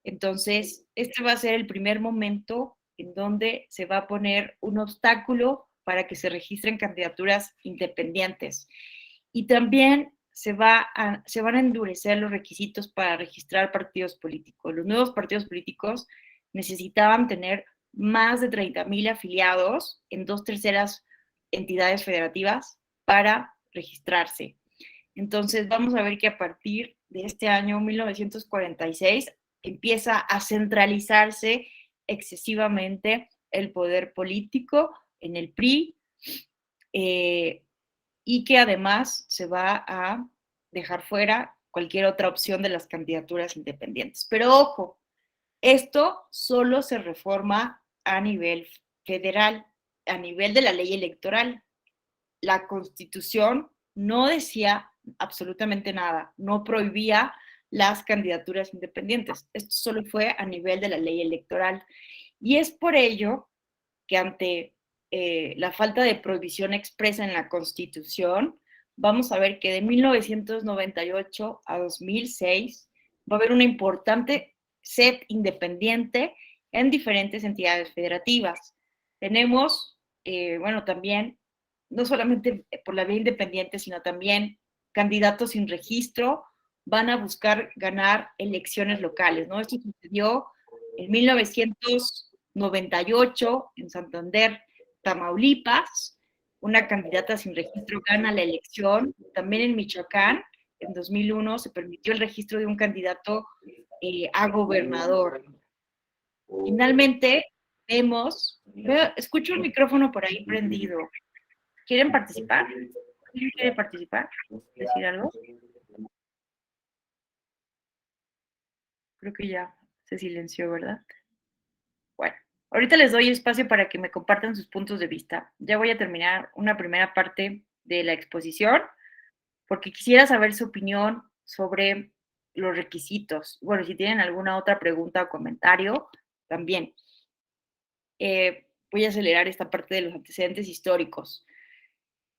Entonces, este va a ser el primer momento en donde se va a poner un obstáculo para que se registren candidaturas independientes. Y también se van a endurecer los requisitos para registrar partidos políticos. Los nuevos partidos políticos necesitaban tener más de 30,000 afiliados en 2/3 entidades federativas para registrarse. Entonces, vamos a ver que a partir de este año 1946 empieza a centralizarse excesivamente el poder político en el PRI, y que además se va a dejar fuera cualquier otra opción de las candidaturas independientes. Pero ojo, esto solo se reforma a nivel federal, a nivel de la ley electoral. La Constitución no decía absolutamente nada, no prohibía las candidaturas independientes. Esto solo fue a nivel de la ley electoral. Y es por ello que ante la falta de prohibición expresa en la Constitución, vamos a ver que de 1998 a 2006 va a haber una importante set independiente en diferentes entidades federativas. Tenemos, bueno, también, no solamente por la vía independiente, sino también candidatos sin registro van a buscar ganar elecciones locales, ¿no? Esto sucedió en 1998 en Santander, Tamaulipas. Una candidata sin registro gana la elección. También en Michoacán, en 2001, se permitió el registro de un candidato a gobernador. Finalmente, escucho el micrófono por ahí prendido. ¿Quieren participar? ¿Quién quiere participar? ¿Decir algo? Creo que ya se silenció, ¿verdad? Bueno, ahorita les doy espacio para que me compartan sus puntos de vista. Ya voy a terminar una primera parte de la exposición porque quisiera saber su opinión sobre los requisitos. Bueno, si tienen alguna otra pregunta o comentario, también. Voy a acelerar esta parte de los antecedentes históricos.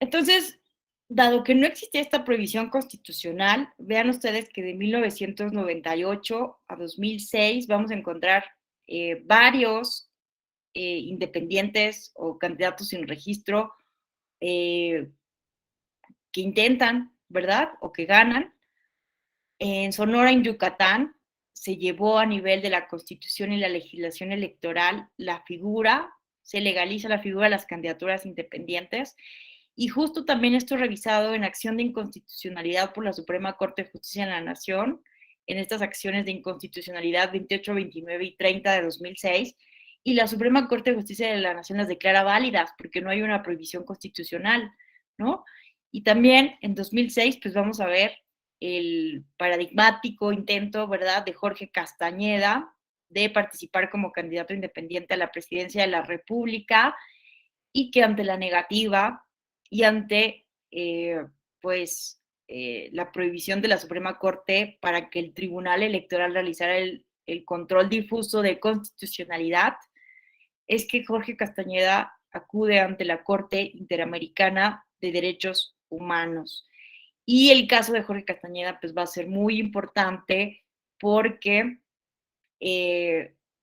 Entonces, dado que no existía esta prohibición constitucional, vean ustedes que de 1998 a 2006 vamos a encontrar varios independientes o candidatos sin registro que intentan, ¿verdad? O que ganan. En Sonora, en Yucatán, se llevó a nivel de la Constitución y la legislación electoral la figura, se legaliza la figura de las candidaturas independientes, y justo también esto revisado en acción de inconstitucionalidad por la Suprema Corte de Justicia de la Nación, en estas acciones de inconstitucionalidad 28, 29 y 30 de 2006, y la Suprema Corte de Justicia de la Nación las declara válidas porque no hay una prohibición constitucional, ¿no? Y también en 2006, pues vamos a ver el paradigmático intento, ¿verdad?, de Jorge Castañeda de participar como candidato independiente a la presidencia de la República, y que ante la negativa y ante, pues, la prohibición de la Suprema Corte para que el Tribunal Electoral realizara el control difuso de constitucionalidad, es que Jorge Castañeda acude ante la Corte Interamericana de Derechos Humanos. Y el caso de Jorge Castañeda pues va a ser muy importante porque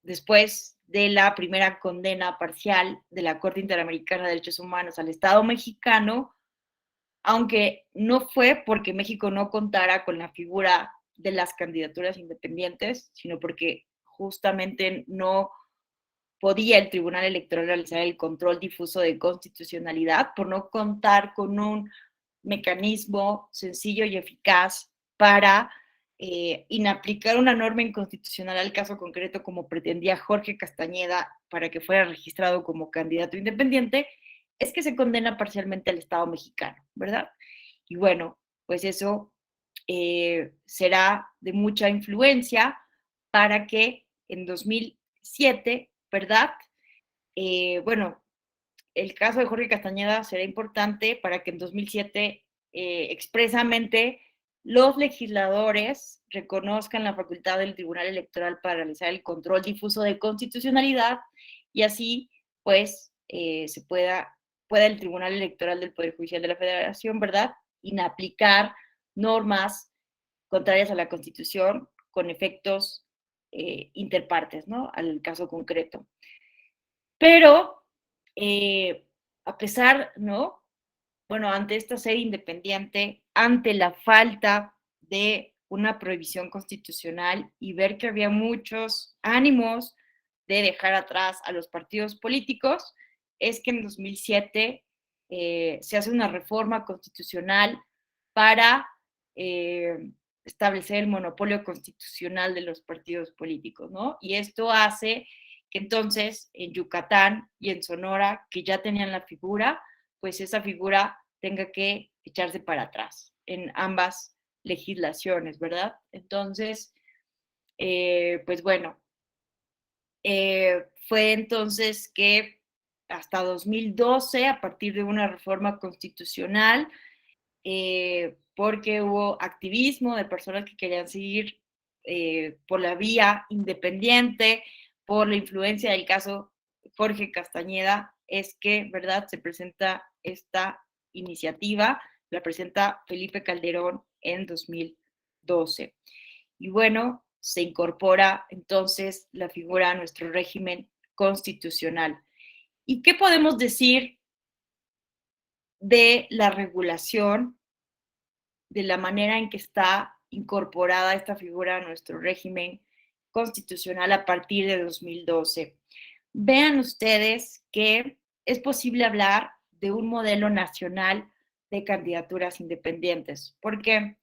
después de la primera condena parcial de la Corte Interamericana de Derechos Humanos al Estado mexicano, aunque no fue porque México no contara con la figura de las candidaturas independientes, sino porque justamente no podía el Tribunal Electoral realizar el control difuso de constitucionalidad por no contar con un mecanismo sencillo y eficaz para inaplicar una norma inconstitucional al caso concreto como pretendía Jorge Castañeda para que fuera registrado como candidato independiente, es que se condena parcialmente al Estado mexicano, ¿verdad? Y bueno, pues eso será de mucha influencia para que en 2007, ¿verdad? Bueno, el caso de Jorge Castañeda será importante para que en 2007 expresamente los legisladores reconozcan la facultad del Tribunal Electoral para realizar el control difuso de constitucionalidad y así pues pueda el Tribunal Electoral del Poder Judicial de la Federación, ¿verdad?, inaplicar normas contrarias a la Constitución con efectos interpartes, ¿no?, al caso concreto. Pero, a pesar, ¿no? Bueno, ante esta sede independiente, ante la falta de una prohibición constitucional y ver que había muchos ánimos de dejar atrás a los partidos políticos, es que en 2007 se hace una reforma constitucional para eh, establecer el monopolio constitucional de los partidos políticos, ¿no? Y esto hace que entonces en Yucatán y en Sonora, que ya tenían la figura, pues esa figura tenga que echarse para atrás en ambas legislaciones, ¿verdad? Entonces, pues bueno, fue entonces que hasta 2012, a partir de una reforma constitucional, porque hubo activismo de personas que querían seguir por la vía independiente, por la influencia del caso Jorge Castañeda, es que, ¿verdad?, se presenta esta iniciativa, la presenta Felipe Calderón en 2012. Y bueno, se incorpora entonces la figura a nuestro régimen constitucional. ¿Y qué podemos decir de la regulación, de la manera en que está incorporada esta figura a nuestro régimen constitucional a partir de 2012? Vean ustedes que es posible hablar de un modelo nacional de candidaturas independientes, porque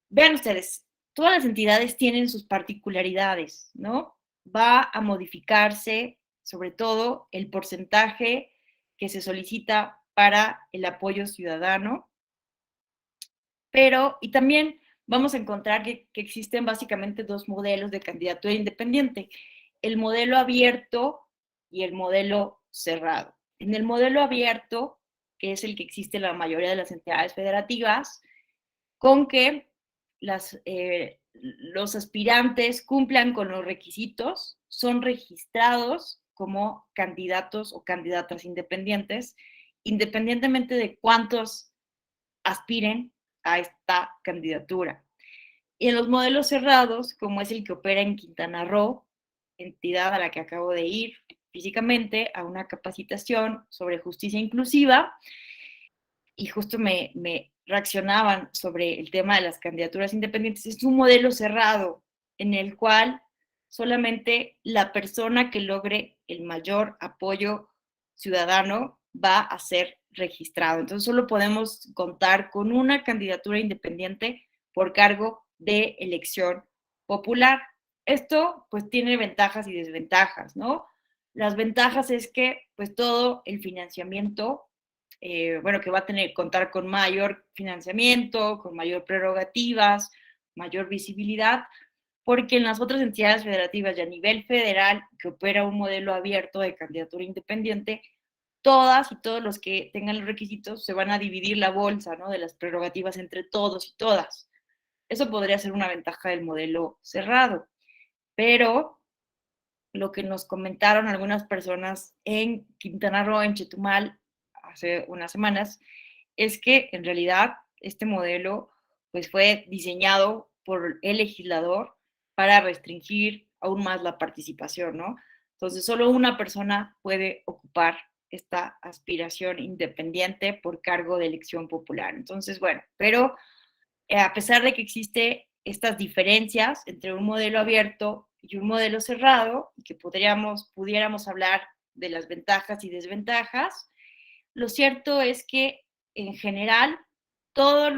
vean ustedes, todas las entidades tienen sus particularidades, ¿no? Va a modificarse sobre todo el porcentaje que se solicita para el apoyo ciudadano, pero, y también vamos a encontrar que existen básicamente dos modelos de candidatura independiente, el modelo abierto y el modelo cerrado. En el modelo abierto, que es el que existe en la mayoría de las entidades federativas, con que los aspirantes cumplan con los requisitos, son registrados como candidatos o candidatas independientes, independientemente de cuántos aspiren a esta candidatura. Y en los modelos cerrados, como es el que opera en Quintana Roo, entidad a la que acabo de ir físicamente a una capacitación sobre justicia inclusiva, y justo me reaccionaban sobre el tema de las candidaturas independientes, es un modelo cerrado en el cual solamente la persona que logre el mayor apoyo ciudadano va a ser registrado. Entonces solo podemos contar con una candidatura independiente por cargo de elección popular. Esto pues tiene ventajas y desventajas, ¿no? Las ventajas es que pues todo el financiamiento, bueno, que va a tener contar con mayor financiamiento, con mayor prerrogativas, mayor visibilidad, porque en las otras entidades federativas y a nivel federal que opera un modelo abierto de candidatura independiente, todas y todos los que tengan los requisitos se van a dividir la bolsa, ¿no?, de las prerrogativas entre todos y todas. Eso podría ser una ventaja del modelo cerrado, pero lo que nos comentaron algunas personas en Quintana Roo, en Chetumal, hace unas semanas, es que en realidad este modelo pues fue diseñado por el legislador para restringir aún más la participación, ¿no? Entonces solo una persona puede ocupar esta aspiración independiente por cargo de elección popular. Entonces, bueno, pero a pesar de que existe estas diferencias entre un modelo abierto y un modelo cerrado, y que pudiéramos hablar de las ventajas y desventajas, lo cierto es que en general todas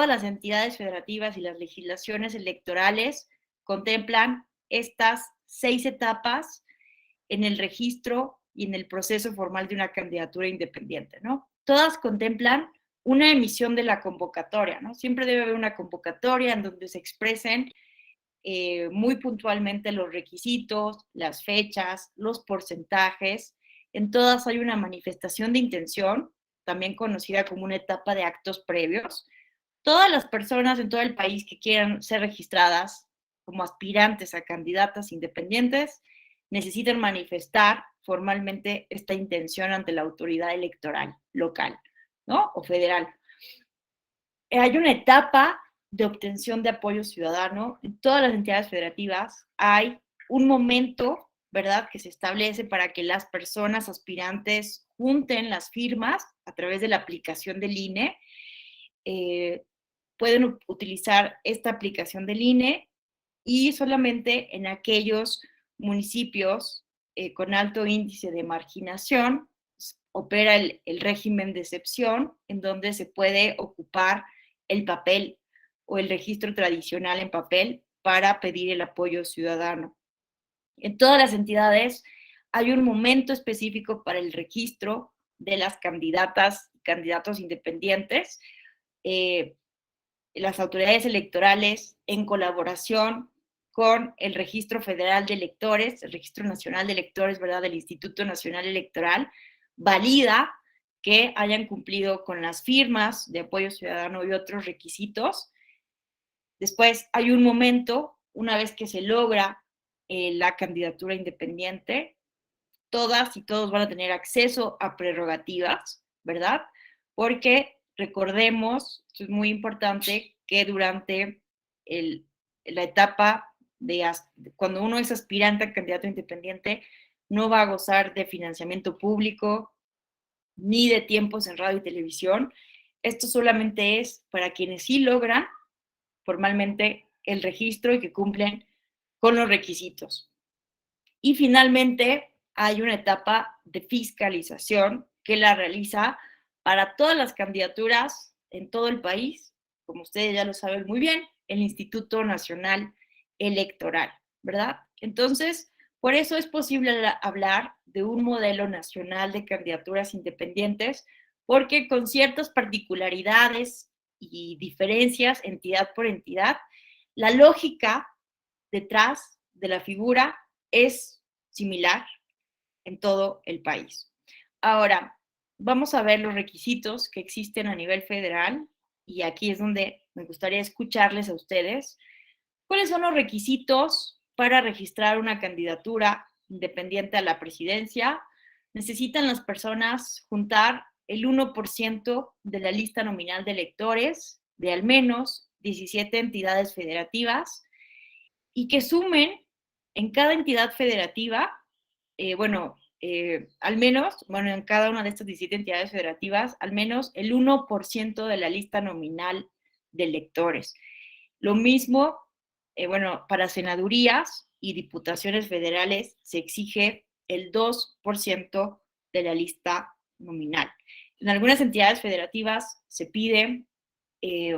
las entidades federativas y las legislaciones electorales contemplan estas 6 etapas en el registro y en el proceso formal de una candidatura independiente, ¿no? Todas contemplan una emisión de la convocatoria, ¿no? Siempre debe haber una convocatoria en donde se expresen muy puntualmente los requisitos, las fechas, los porcentajes. En todas hay una manifestación de intención, también conocida como una etapa de actos previos. Todas las personas en todo el país que quieran ser registradas como aspirantes a candidatas independientes necesitan manifestar formalmente esta intención ante la autoridad electoral local, ¿no?, o federal. Hay una etapa de obtención de apoyo ciudadano. En todas las entidades federativas hay un momento, ¿verdad?, que se establece para que las personas aspirantes junten las firmas a través de la aplicación del INE. Pueden utilizar esta aplicación del INE y solamente en aquellos municipios con alto índice de marginación opera el régimen de excepción, en donde se puede ocupar el papel o el registro tradicional en papel para pedir el apoyo ciudadano. En todas las entidades hay un momento específico para el registro de las candidatas y candidatos independientes. Las autoridades electorales, en colaboración con el Registro Federal de Electores, el Registro Nacional de Electores, ¿verdad?, del Instituto Nacional Electoral, valida que hayan cumplido con las firmas de apoyo ciudadano y otros requisitos. Después hay un momento, una vez que se logra la candidatura independiente, todas y todos van a tener acceso a prerrogativas, ¿verdad? Porque recordemos, esto es muy importante, que durante la etapa cuando uno es aspirante a candidato independiente, no va a gozar de financiamiento público ni de tiempos en radio y televisión. Esto solamente es para quienes sí logran formalmente el registro y que cumplen con los requisitos. Y finalmente hay una etapa de fiscalización que la realiza para todas las candidaturas en todo el país, como ustedes ya lo saben muy bien, el Instituto Nacional Electoral, ¿verdad? Entonces, por eso es posible hablar de un modelo nacional de candidaturas independientes, porque con ciertas particularidades y diferencias entidad por entidad, la lógica detrás de la figura es similar en todo el país. Ahora, vamos a ver los requisitos que existen a nivel federal y aquí es donde me gustaría escucharles a ustedes. ¿Cuáles son los requisitos para registrar una candidatura independiente a la presidencia? Necesitan las personas juntar el 1% de la lista nominal de electores de al menos 17 entidades federativas y que sumen en cada entidad federativa, bueno, al menos, bueno, en cada una de estas 17 entidades federativas, al menos el 1% de la lista nominal de electores. Lo mismo, bueno, para senadurías y diputaciones federales se exige el 2% de la lista nominal. En algunas entidades federativas se pide, eh,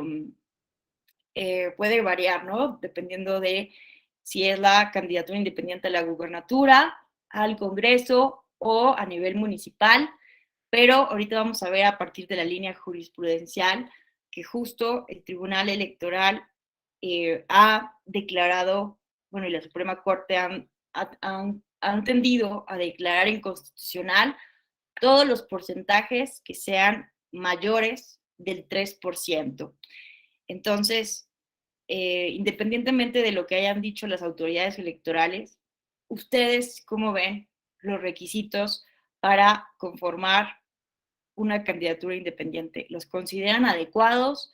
puede variar, ¿no? Dependiendo de si es la candidatura independiente a la gubernatura, al Congreso o a nivel municipal, pero ahorita vamos a ver a partir de la línea jurisprudencial que justo el Tribunal Electoral ha declarado, bueno, y la Suprema Corte han tendido a declarar inconstitucional todos los porcentajes que sean mayores del 3%. Entonces, independientemente de lo que hayan dicho las autoridades electorales, ¿ustedes cómo ven los requisitos para conformar una candidatura independiente? ¿Los consideran adecuados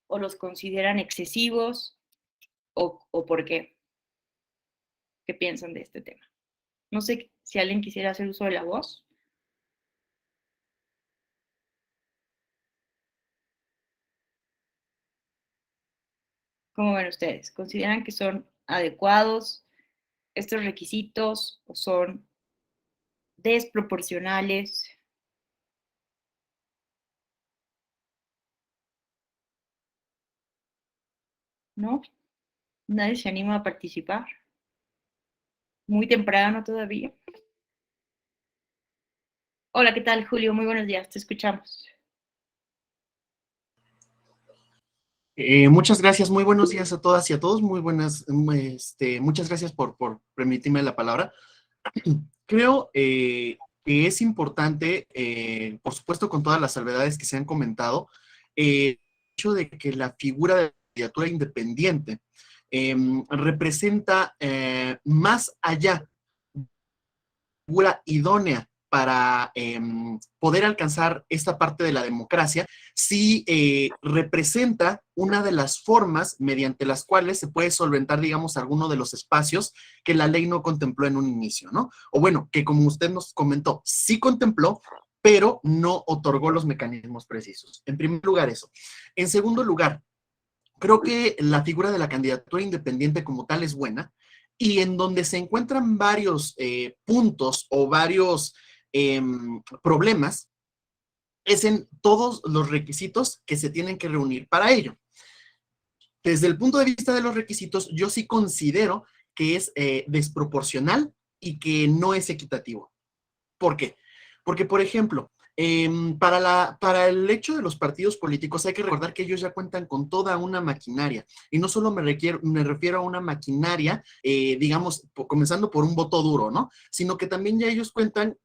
o los consideran excesivos o por qué? ¿Qué piensan de este tema? No sé si alguien quisiera hacer uso de la voz. ¿Cómo ven ustedes? ¿Consideran que son adecuados estos requisitos o son desproporcionales? ¿No? Nadie se anima a participar. Muy temprano todavía. Hola, ¿qué tal, Julio? Muy buenos días, te escuchamos. Muchas gracias, muy buenos días a todas y a todos, muy buenas, muchas gracias por permitirme la palabra. Creo que es importante, por supuesto con todas las salvedades que se han comentado, el hecho de que la figura de la candidatura independiente representa más allá figura idónea para poder alcanzar esta parte de la democracia, sí representa una de las formas mediante las cuales se puede solventar, digamos, alguno de los espacios que la ley no contempló en un inicio, ¿no? O bueno, que como usted nos comentó, sí contempló, pero no otorgó los mecanismos precisos. En primer lugar, eso. En segundo lugar, creo que la figura de la candidatura independiente como tal es buena y en donde se encuentran varios puntos o varios problemas es en todos los requisitos que se tienen que reunir para ello. Desde el punto de vista de los requisitos, yo sí considero que es desproporcional y que no es equitativo. ¿Por qué? Porque, por ejemplo, para el hecho de los partidos políticos hay que recordar que ellos ya cuentan con toda una maquinaria. Y no solo me refiero a una maquinaria, digamos, comenzando por un voto duro, ¿no? Sino que también ya ellos cuentan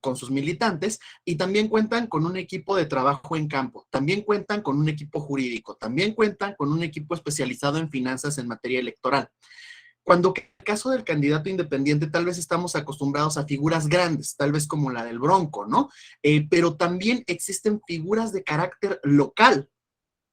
con sus militantes y también cuentan con un equipo de trabajo en campo, también cuentan con un equipo jurídico, también cuentan con un equipo especializado en finanzas en materia electoral. Cuando en el caso del candidato independiente tal vez estamos acostumbrados a figuras grandes, tal vez como la del Bronco, ¿no? Pero también existen figuras de carácter local,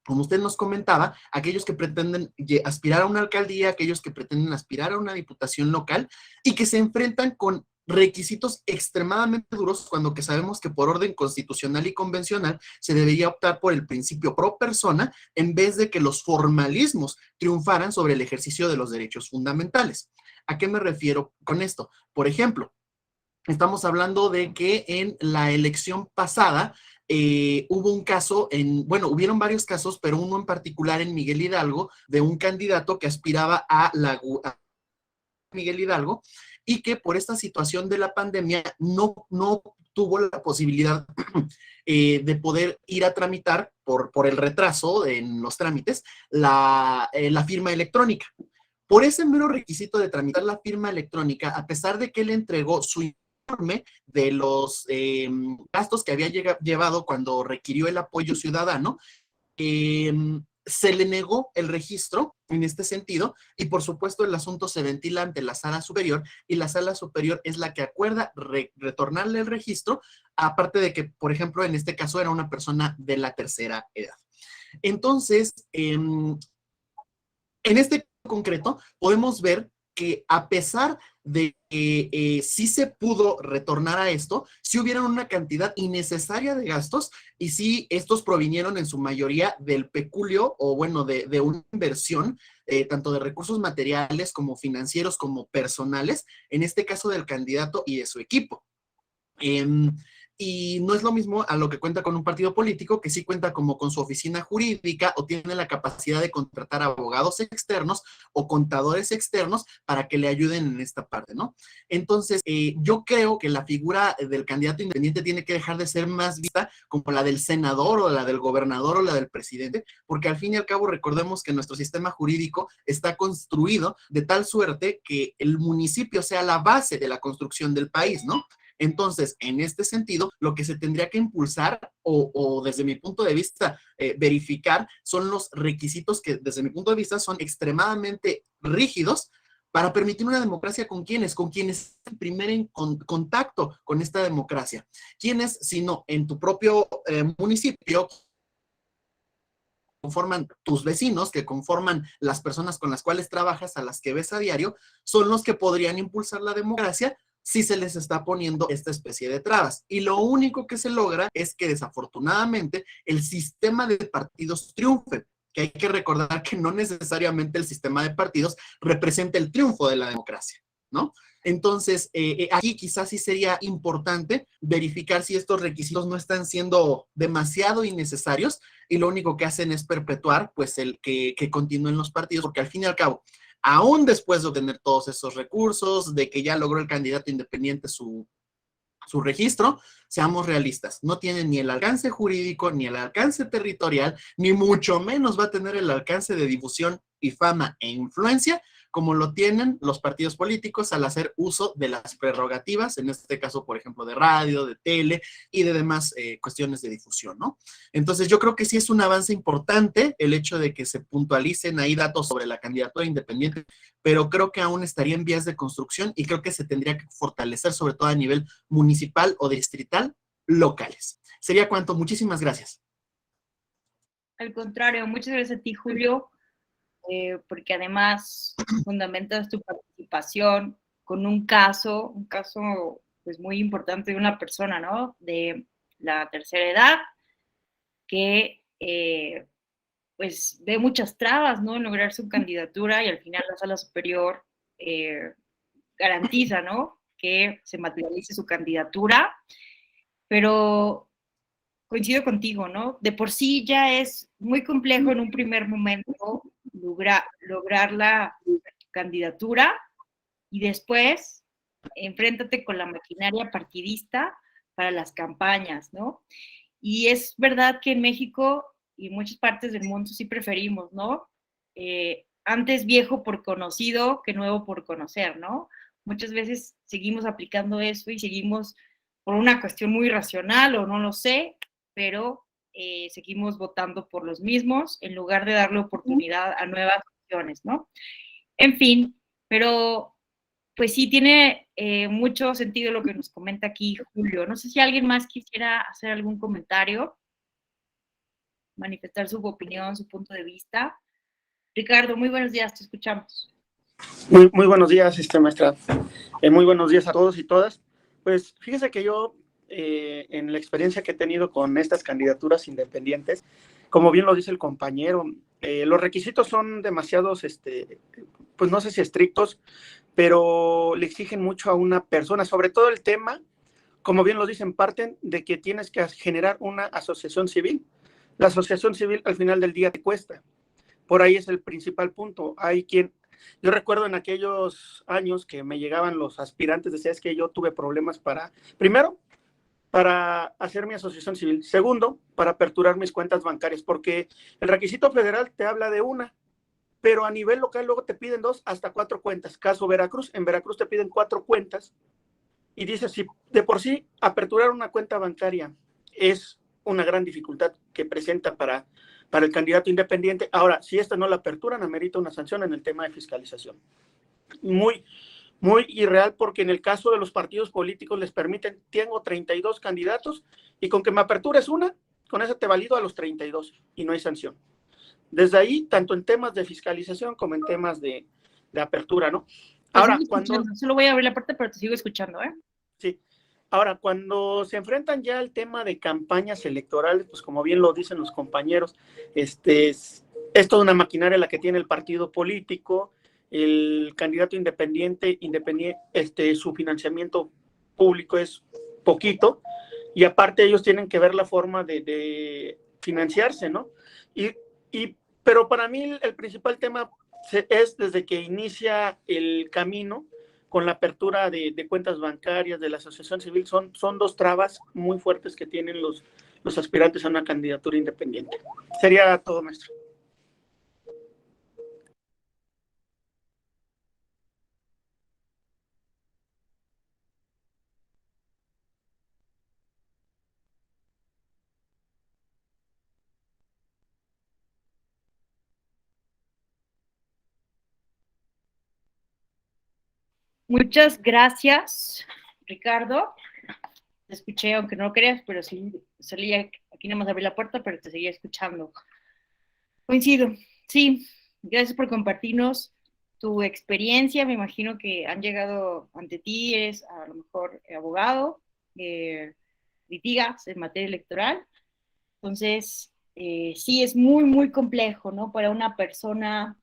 como usted nos comentaba, aquellos que pretenden aspirar a una alcaldía, aquellos que pretenden aspirar a una diputación local y que se enfrentan con requisitos extremadamente duros cuando que sabemos que por orden constitucional y convencional se debería optar por el principio pro persona en vez de que los formalismos triunfaran sobre el ejercicio de los derechos fundamentales. ¿A qué me refiero con esto? Por ejemplo, estamos hablando de que en la elección pasada hubo un caso, bueno, hubieron varios casos, pero uno en particular en Miguel Hidalgo, de un candidato que aspiraba a Miguel Hidalgo y que por esta situación de la pandemia no tuvo la posibilidad de poder ir a tramitar por el retraso en los trámites la firma electrónica. Por ese mero requisito de tramitar la firma electrónica, a pesar de que él entregó su informe de los gastos que había llevado cuando requirió el apoyo ciudadano, se le negó el registro en este sentido y por supuesto el asunto se ventila ante la sala superior y la sala superior es la que acuerda retornarle el registro, aparte de que, por ejemplo, en este caso era una persona de la tercera edad. Entonces, en este concreto podemos ver que a pesar de que sí se pudo retornar a esto, si hubieron una cantidad innecesaria de gastos y si estos provinieron en su mayoría del peculio o bueno, de una inversión, tanto de recursos materiales como financieros como personales, en este caso del candidato y de su equipo. Y no es lo mismo a lo que cuenta con un partido político que sí cuenta como con su oficina jurídica o tiene la capacidad de contratar abogados externos o contadores externos para que le ayuden en esta parte, ¿no? Entonces, yo creo que la figura del candidato independiente tiene que dejar de ser más vista como la del senador o la del gobernador o la del presidente, porque al fin y al cabo recordemos que nuestro sistema jurídico está construido de tal suerte que el municipio sea la base de la construcción del país, ¿no? Entonces, en este sentido, lo que se tendría que impulsar o desde mi punto de vista verificar son los requisitos que desde mi punto de vista son extremadamente rígidos para permitir una democracia con quienes están primero en contacto con esta democracia. ¿Quiénes? Sino en tu propio municipio, conforman tus vecinos, que conforman las personas con las cuales trabajas, a las que ves a diario, son los que podrían impulsar la democracia si se les está poniendo esta especie de trabas. Y lo único que se logra es que desafortunadamente el sistema de partidos triunfe, que hay que recordar que no necesariamente el sistema de partidos representa el triunfo de la democracia, ¿no? Entonces, aquí quizás sí sería importante verificar si estos requisitos no están siendo demasiado innecesarios y lo único que hacen es perpetuar, pues, el que continúen los partidos, porque al fin y al cabo, aún después de obtener todos esos recursos, de que ya logró el candidato independiente su registro, seamos realistas, no tiene ni el alcance jurídico, ni el alcance territorial, ni mucho menos va a tener el alcance de difusión y fama e influencia como lo tienen los partidos políticos al hacer uso de las prerrogativas, en este caso, por ejemplo, de radio, de tele y de demás cuestiones de difusión, ¿no? Entonces, yo creo que sí es un avance importante el hecho de que se puntualicen ahí datos sobre la candidatura independiente, pero creo que aún estaría en vías de construcción y creo que se tendría que fortalecer, sobre todo a nivel municipal o distrital, locales. Sería cuanto. Muchísimas gracias. Al contrario, muchas gracias a ti, Julio, porque además fundamentas tu participación con un caso pues muy importante de una persona, ¿no? De la tercera edad, que pues ve muchas trabas, ¿no? En lograr su candidatura y al final la sala superior garantiza, ¿no? Que se materialice su candidatura, pero coincido contigo, ¿no? De por sí ya es muy complejo en un primer momento lograr la candidatura y después enfréntate con la maquinaria partidista para las campañas, ¿no? Y es verdad que en México y en muchas partes del mundo sí preferimos, ¿no? Antes viejo por conocido que nuevo por conocer, ¿no? Muchas veces seguimos aplicando eso y seguimos por una cuestión muy racional o no lo sé, pero seguimos votando por los mismos en lugar de darle oportunidad a nuevas opciones, ¿no? En fin, pero pues sí tiene mucho sentido lo que nos comenta aquí Julio. No sé si alguien más quisiera hacer algún comentario, manifestar su opinión, su punto de vista. Ricardo, muy buenos días, te escuchamos. Muy buenos días, maestra. Muy buenos días a todos y todas. Pues fíjese que yo, en la experiencia que he tenido con estas candidaturas independientes, como bien lo dice el compañero, los requisitos son demasiados, pues no sé si estrictos, pero le exigen mucho a una persona, sobre todo el tema, como bien lo dicen, parten de que tienes que generar una asociación civil. La asociación civil al final del día te cuesta. Por ahí es el principal punto. Yo recuerdo en aquellos años que me llegaban los aspirantes, decía, es que yo tuve problemas primero, para hacer mi asociación civil. Segundo, para aperturar mis cuentas bancarias, porque el requisito federal te habla de una, pero a nivel local luego te piden 2 hasta 4 cuentas. Caso Veracruz, en Veracruz te piden 4 cuentas y dices, si de por sí aperturar una cuenta bancaria es una gran dificultad que presenta para el candidato independiente, ahora, si esta no la aperturan, amerita una sanción en el tema de fiscalización. Muy irreal, porque en el caso de los partidos políticos les permiten, tengo 32 candidatos y con que me apertures una, con eso te valido a los 32 y no hay sanción. Desde ahí, tanto en temas de fiscalización como en temas de apertura, ¿no? Ahora, sigo escuchando, solo voy a abrir la puerta, pero te sigo escuchando, ¿eh? Sí. Ahora, cuando se enfrentan ya al tema de campañas electorales, pues como bien lo dicen los compañeros, es toda una maquinaria la que tiene el partido político, el candidato independiente, su financiamiento público es poquito, y aparte ellos tienen que ver la forma de financiarse, ¿no? Y, pero para mí el principal tema es desde que inicia el camino con la apertura de cuentas bancarias, de la asociación civil, son dos trabas muy fuertes que tienen los aspirantes a una candidatura independiente. Sería todo, maestro. Muchas gracias, Ricardo. Te escuché, aunque no lo creas, pero sí, salí aquí nada más abrí la puerta, pero te seguía escuchando. Coincido, sí, gracias por compartirnos tu experiencia. Me imagino que han llegado ante ti, eres a lo mejor abogado, litigas en materia electoral. Entonces, sí, es muy, muy complejo, ¿no? Para una persona,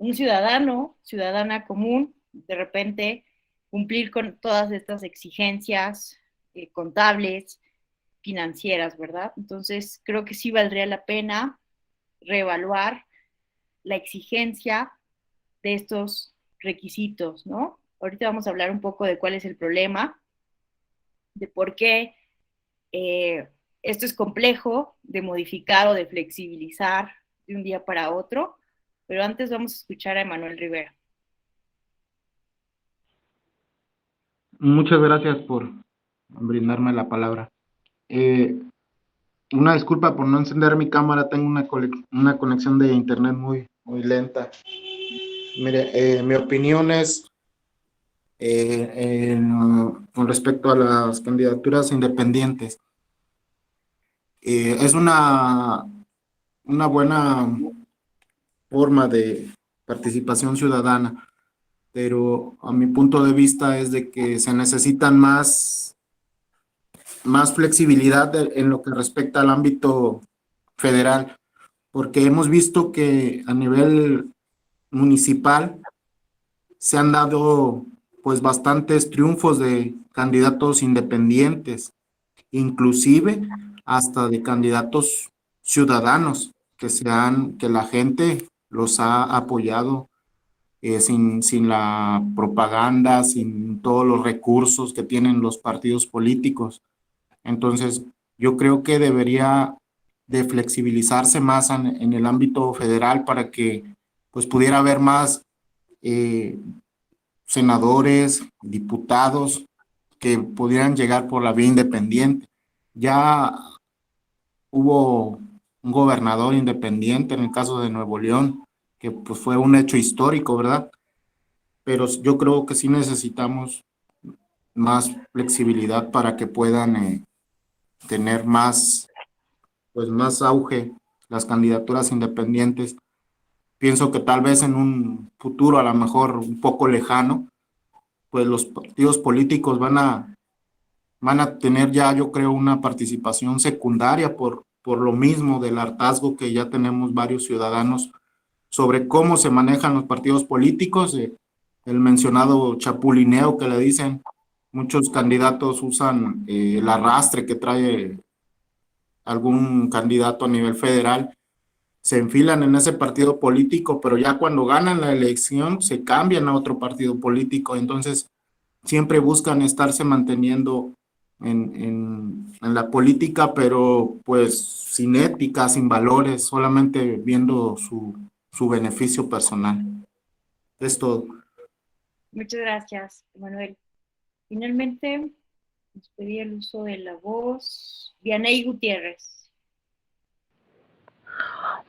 un ciudadano, ciudadana común, de repente cumplir con todas estas exigencias contables, financieras, ¿verdad? Entonces, creo que sí valdría la pena reevaluar la exigencia de estos requisitos, ¿no? Ahorita vamos a hablar un poco de cuál es el problema, de por qué esto es complejo de modificar o de flexibilizar de un día para otro, pero antes vamos a escuchar a Emanuel Rivera. Muchas gracias por brindarme la palabra. Una disculpa por no encender mi cámara, tengo una conexión de internet muy lenta. Mire, mi opinión es con respecto a las candidaturas independientes. Es una buena forma de participación ciudadana, pero a mi punto de vista es de que se necesitan más flexibilidad en lo que respecta al ámbito federal, porque hemos visto que a nivel municipal se han dado pues bastantes triunfos de candidatos independientes, inclusive hasta de candidatos ciudadanos que la gente los ha apoyado sin la propaganda, sin todos los recursos que tienen los partidos políticos. Entonces, yo creo que debería de flexibilizarse más en el ámbito federal para que pues pudiera haber más senadores, diputados que pudieran llegar por la vía independiente. Ya hubo un gobernador independiente en el caso de Nuevo León, que pues fue un hecho histórico, ¿verdad? Pero yo creo que sí necesitamos más flexibilidad para que puedan tener más auge las candidaturas independientes. Pienso que tal vez en un futuro, a lo mejor un poco lejano, pues los partidos políticos van a tener ya, yo creo, una participación secundaria por lo mismo del hartazgo que ya tenemos varios ciudadanos sobre cómo se manejan los partidos políticos, el mencionado chapulineo que le dicen. Muchos candidatos usan el arrastre que trae algún candidato a nivel federal, se enfilan en ese partido político, pero ya cuando ganan la elección se cambian a otro partido político, entonces siempre buscan estarse manteniendo en la política, pero pues sin ética, sin valores, solamente viendo su beneficio personal. Es todo. Muchas gracias, Emanuel. Finalmente, nos pedí el uso de la voz. Vianey Gutiérrez.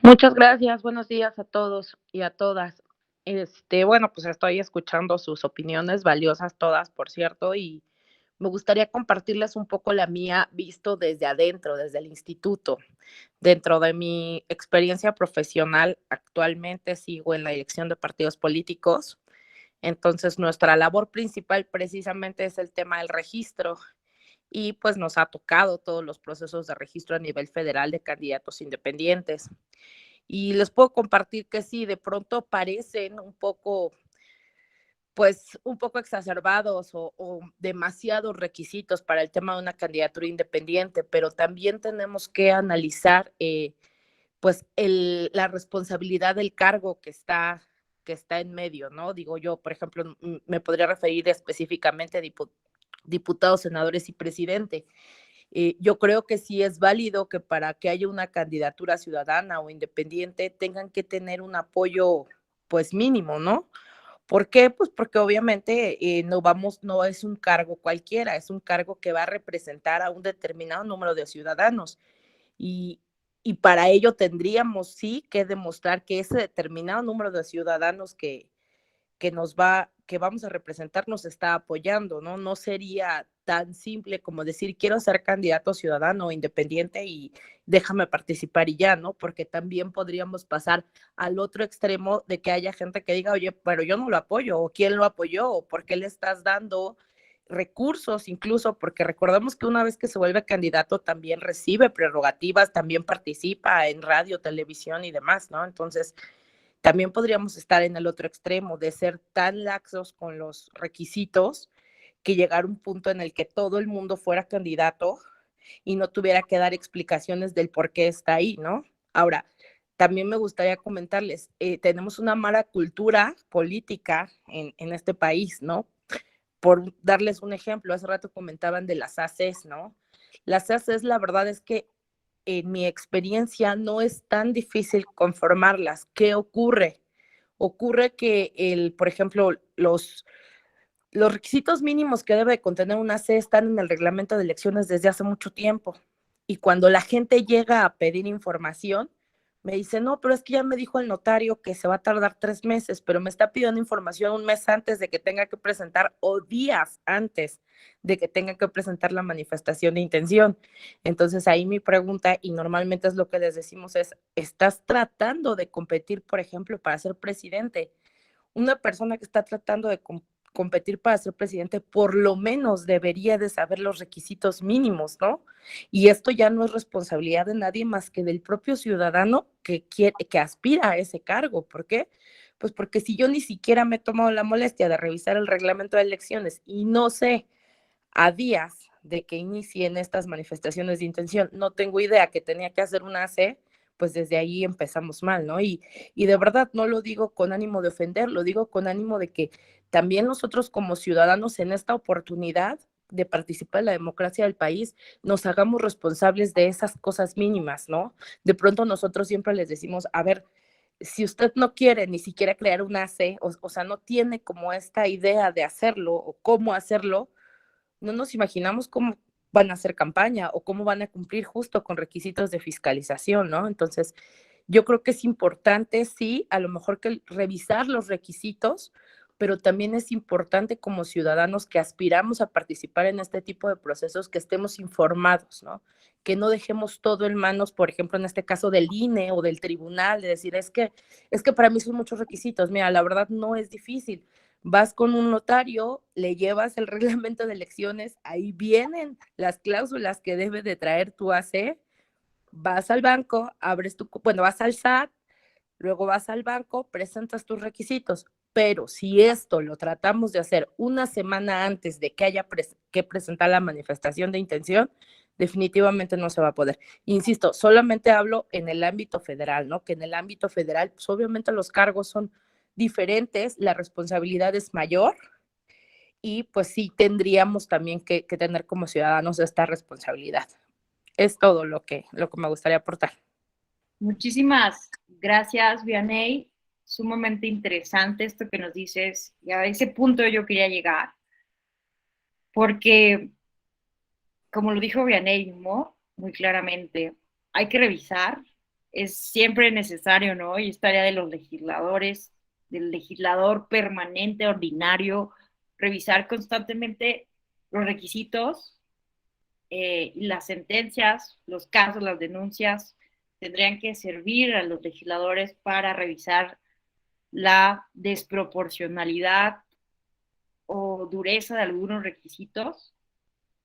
Muchas gracias, buenos días a todos y a todas. Bueno, pues estoy escuchando sus opiniones valiosas todas, por cierto, y me gustaría compartirles un poco la mía visto desde adentro, desde el instituto. Dentro de mi experiencia profesional, actualmente sigo en la dirección de partidos políticos Entonces, nuestra labor principal precisamente es el tema del registro y pues nos ha tocado todos los procesos de registro a nivel federal de candidatos independientes. Y les puedo compartir que sí, de pronto parecen un poco, pues un poco exacerbados o demasiados requisitos para el tema de una candidatura independiente, pero también tenemos que analizar pues la responsabilidad del cargo que está en medio, ¿no? Digo yo, por ejemplo, me podría referir específicamente a diputados, senadores y presidente. Yo creo que sí es válido que para que haya una candidatura ciudadana o independiente tengan que tener un apoyo pues mínimo, ¿no? ¿Por qué? Pues porque obviamente no es un cargo cualquiera, es un cargo que va a representar a un determinado número de ciudadanos y, y para ello tendríamos sí que demostrar que ese determinado número de ciudadanos que vamos a representar nos está apoyando, ¿no? No sería tan simple como decir, quiero ser candidato ciudadano o independiente y déjame participar y ya, ¿no? Porque también podríamos pasar al otro extremo de que haya gente que diga, oye, pero yo no lo apoyo, o quién lo apoyó, o por qué le estás dando recursos, incluso porque recordemos que una vez que se vuelve candidato también recibe prerrogativas, también participa en radio, televisión y demás, ¿no? Entonces, también podríamos estar en el otro extremo de ser tan laxos con los requisitos que llegar a un punto en el que todo el mundo fuera candidato y no tuviera que dar explicaciones del por qué está ahí, ¿no? Ahora, también me gustaría comentarles, tenemos una mala cultura política en este país, ¿no? Por darles un ejemplo, hace rato comentaban de las ACs, ¿no? Las ACs, la verdad es que en mi experiencia no es tan difícil conformarlas. ¿Qué ocurre? Ocurre que, por ejemplo, los requisitos mínimos que debe contener una C están en el reglamento de elecciones desde hace mucho tiempo. Y cuando la gente llega a pedir información, me dice, no, pero es que ya me dijo el notario que se va a tardar 3 meses, pero me está pidiendo información un mes antes de que tenga que presentar o días antes de que tenga que presentar la manifestación de intención. Entonces ahí mi pregunta, y normalmente es lo que les decimos, es, ¿estás tratando de competir, por ejemplo, para ser presidente? Una persona que está tratando de competir para ser presidente, por lo menos debería de saber los requisitos mínimos, ¿no? Y esto ya no es responsabilidad de nadie más que del propio ciudadano que aspira a ese cargo. ¿Por qué? Pues porque si yo ni siquiera me he tomado la molestia de revisar el reglamento de elecciones y no sé a días de que inicien estas manifestaciones de intención, no tengo idea que tenía que hacer una AC, pues desde ahí empezamos mal, ¿no? Y de verdad no lo digo con ánimo de ofender, lo digo con ánimo de que también nosotros como ciudadanos en esta oportunidad de participar en la democracia del país, nos hagamos responsables de esas cosas mínimas, ¿no? De pronto nosotros siempre les decimos, a ver, si usted no quiere ni siquiera crear una AC, o sea, no tiene como esta idea de hacerlo o cómo hacerlo, no nos imaginamos cómo van a hacer campaña o cómo van a cumplir justo con requisitos de fiscalización, ¿no? Entonces, yo creo que es importante, sí, a lo mejor que revisar los requisitos, pero también es importante como ciudadanos que aspiramos a participar en este tipo de procesos que estemos informados, ¿no? Que no dejemos todo en manos, por ejemplo, en este caso del INE o del tribunal, de decir, es que para mí son muchos requisitos. Mira, la verdad no es difícil. Vas con un notario, le llevas el reglamento de elecciones, ahí vienen las cláusulas que debe de traer tu AC, vas al banco, vas al SAT, luego vas al banco, presentas tus requisitos, pero si esto lo tratamos de hacer una semana antes de que haya que presentar la manifestación de intención, definitivamente no se va a poder. Insisto, solamente hablo en el ámbito federal, ¿no? Que en el ámbito federal, pues obviamente los cargos son diferentes, la responsabilidad es mayor y pues sí tendríamos también que tener como ciudadanos esta responsabilidad. Es todo lo que me gustaría aportar. Muchísimas gracias, Vianey. Sumamente interesante esto que nos dices. Y a ese punto yo quería llegar. Porque, como lo dijo Vianey, ¿no? Muy claramente, hay que revisar. Es siempre necesario, ¿no? Y es tarea de los legisladores, del legislador permanente, ordinario, revisar constantemente los requisitos, las sentencias, los casos, las denuncias, tendrían que servir a los legisladores para revisar la desproporcionalidad o dureza de algunos requisitos,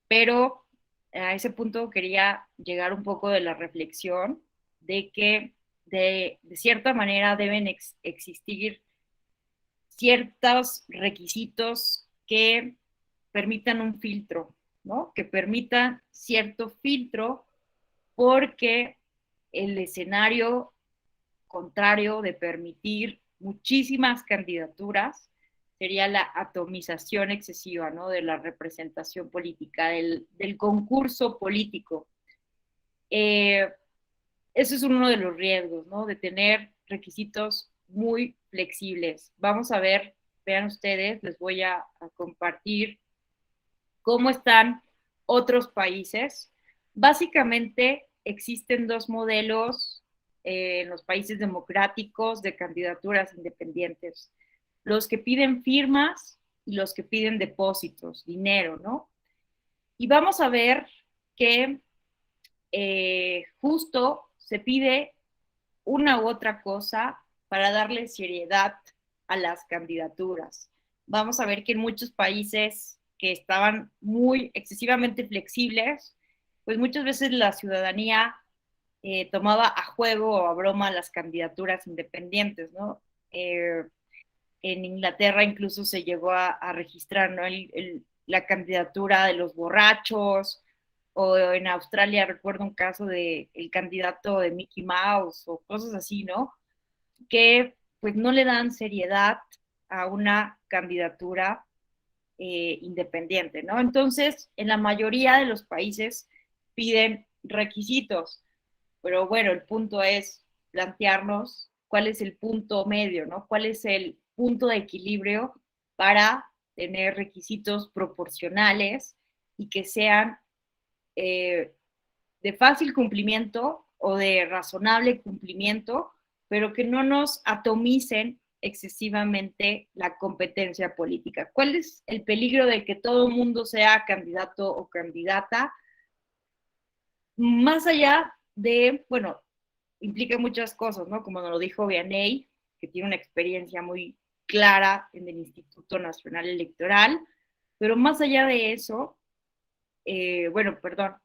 pero a ese punto quería llegar un poco de la reflexión de que de cierta manera deben existir ciertos requisitos que permitan un filtro, ¿no? Que permitan cierto filtro, porque el escenario contrario de permitir muchísimas candidaturas sería la atomización excesiva, ¿no? De la representación política, del concurso político. Eso es uno de los riesgos, ¿no? De tener requisitos muy flexibles. Vamos a ver, vean ustedes, les voy a compartir cómo están otros países. Básicamente existen dos modelos en los países democráticos de candidaturas independientes: los que piden firmas y los que piden depósitos, dinero, ¿no? Y vamos a ver que justo se pide una u otra cosa para darle seriedad a las candidaturas. Vamos a ver que en muchos países que estaban muy excesivamente flexibles, pues muchas veces la ciudadanía tomaba a juego o a broma las candidaturas independientes, ¿no? En Inglaterra incluso se llegó a registrar, ¿no? La candidatura de los borrachos, o en Australia recuerdo un caso de el candidato de Mickey Mouse o cosas así, ¿no? Que pues no le dan seriedad a una candidatura independiente, ¿no? Entonces, en la mayoría de los países piden requisitos, pero bueno, el punto es plantearnos cuál es el punto medio, ¿no? ¿Cuál es el punto de equilibrio para tener requisitos proporcionales y que sean de fácil cumplimiento o de razonable cumplimiento, pero que no nos atomicen excesivamente la competencia política? ¿Cuál es el peligro de que todo el mundo sea candidato o candidata? Más allá de, bueno, implica muchas cosas, ¿no? Como nos lo dijo Vianney, que tiene una experiencia muy clara en el Instituto Nacional Electoral, pero más allá de eso, bueno, perdón,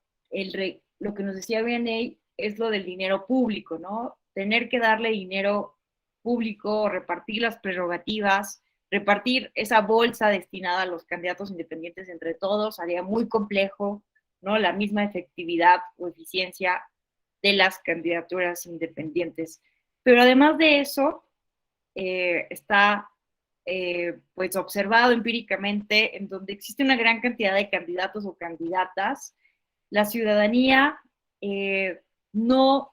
lo que nos decía Vianney es lo del dinero público, ¿no? Tener que darle dinero público, repartir las prerrogativas, repartir esa bolsa destinada a los candidatos independientes entre todos, haría muy complejo, ¿no? La misma efectividad o eficiencia de las candidaturas independientes. Pero además de eso, está pues observado empíricamente, en donde existe una gran cantidad de candidatos o candidatas, la ciudadanía muchas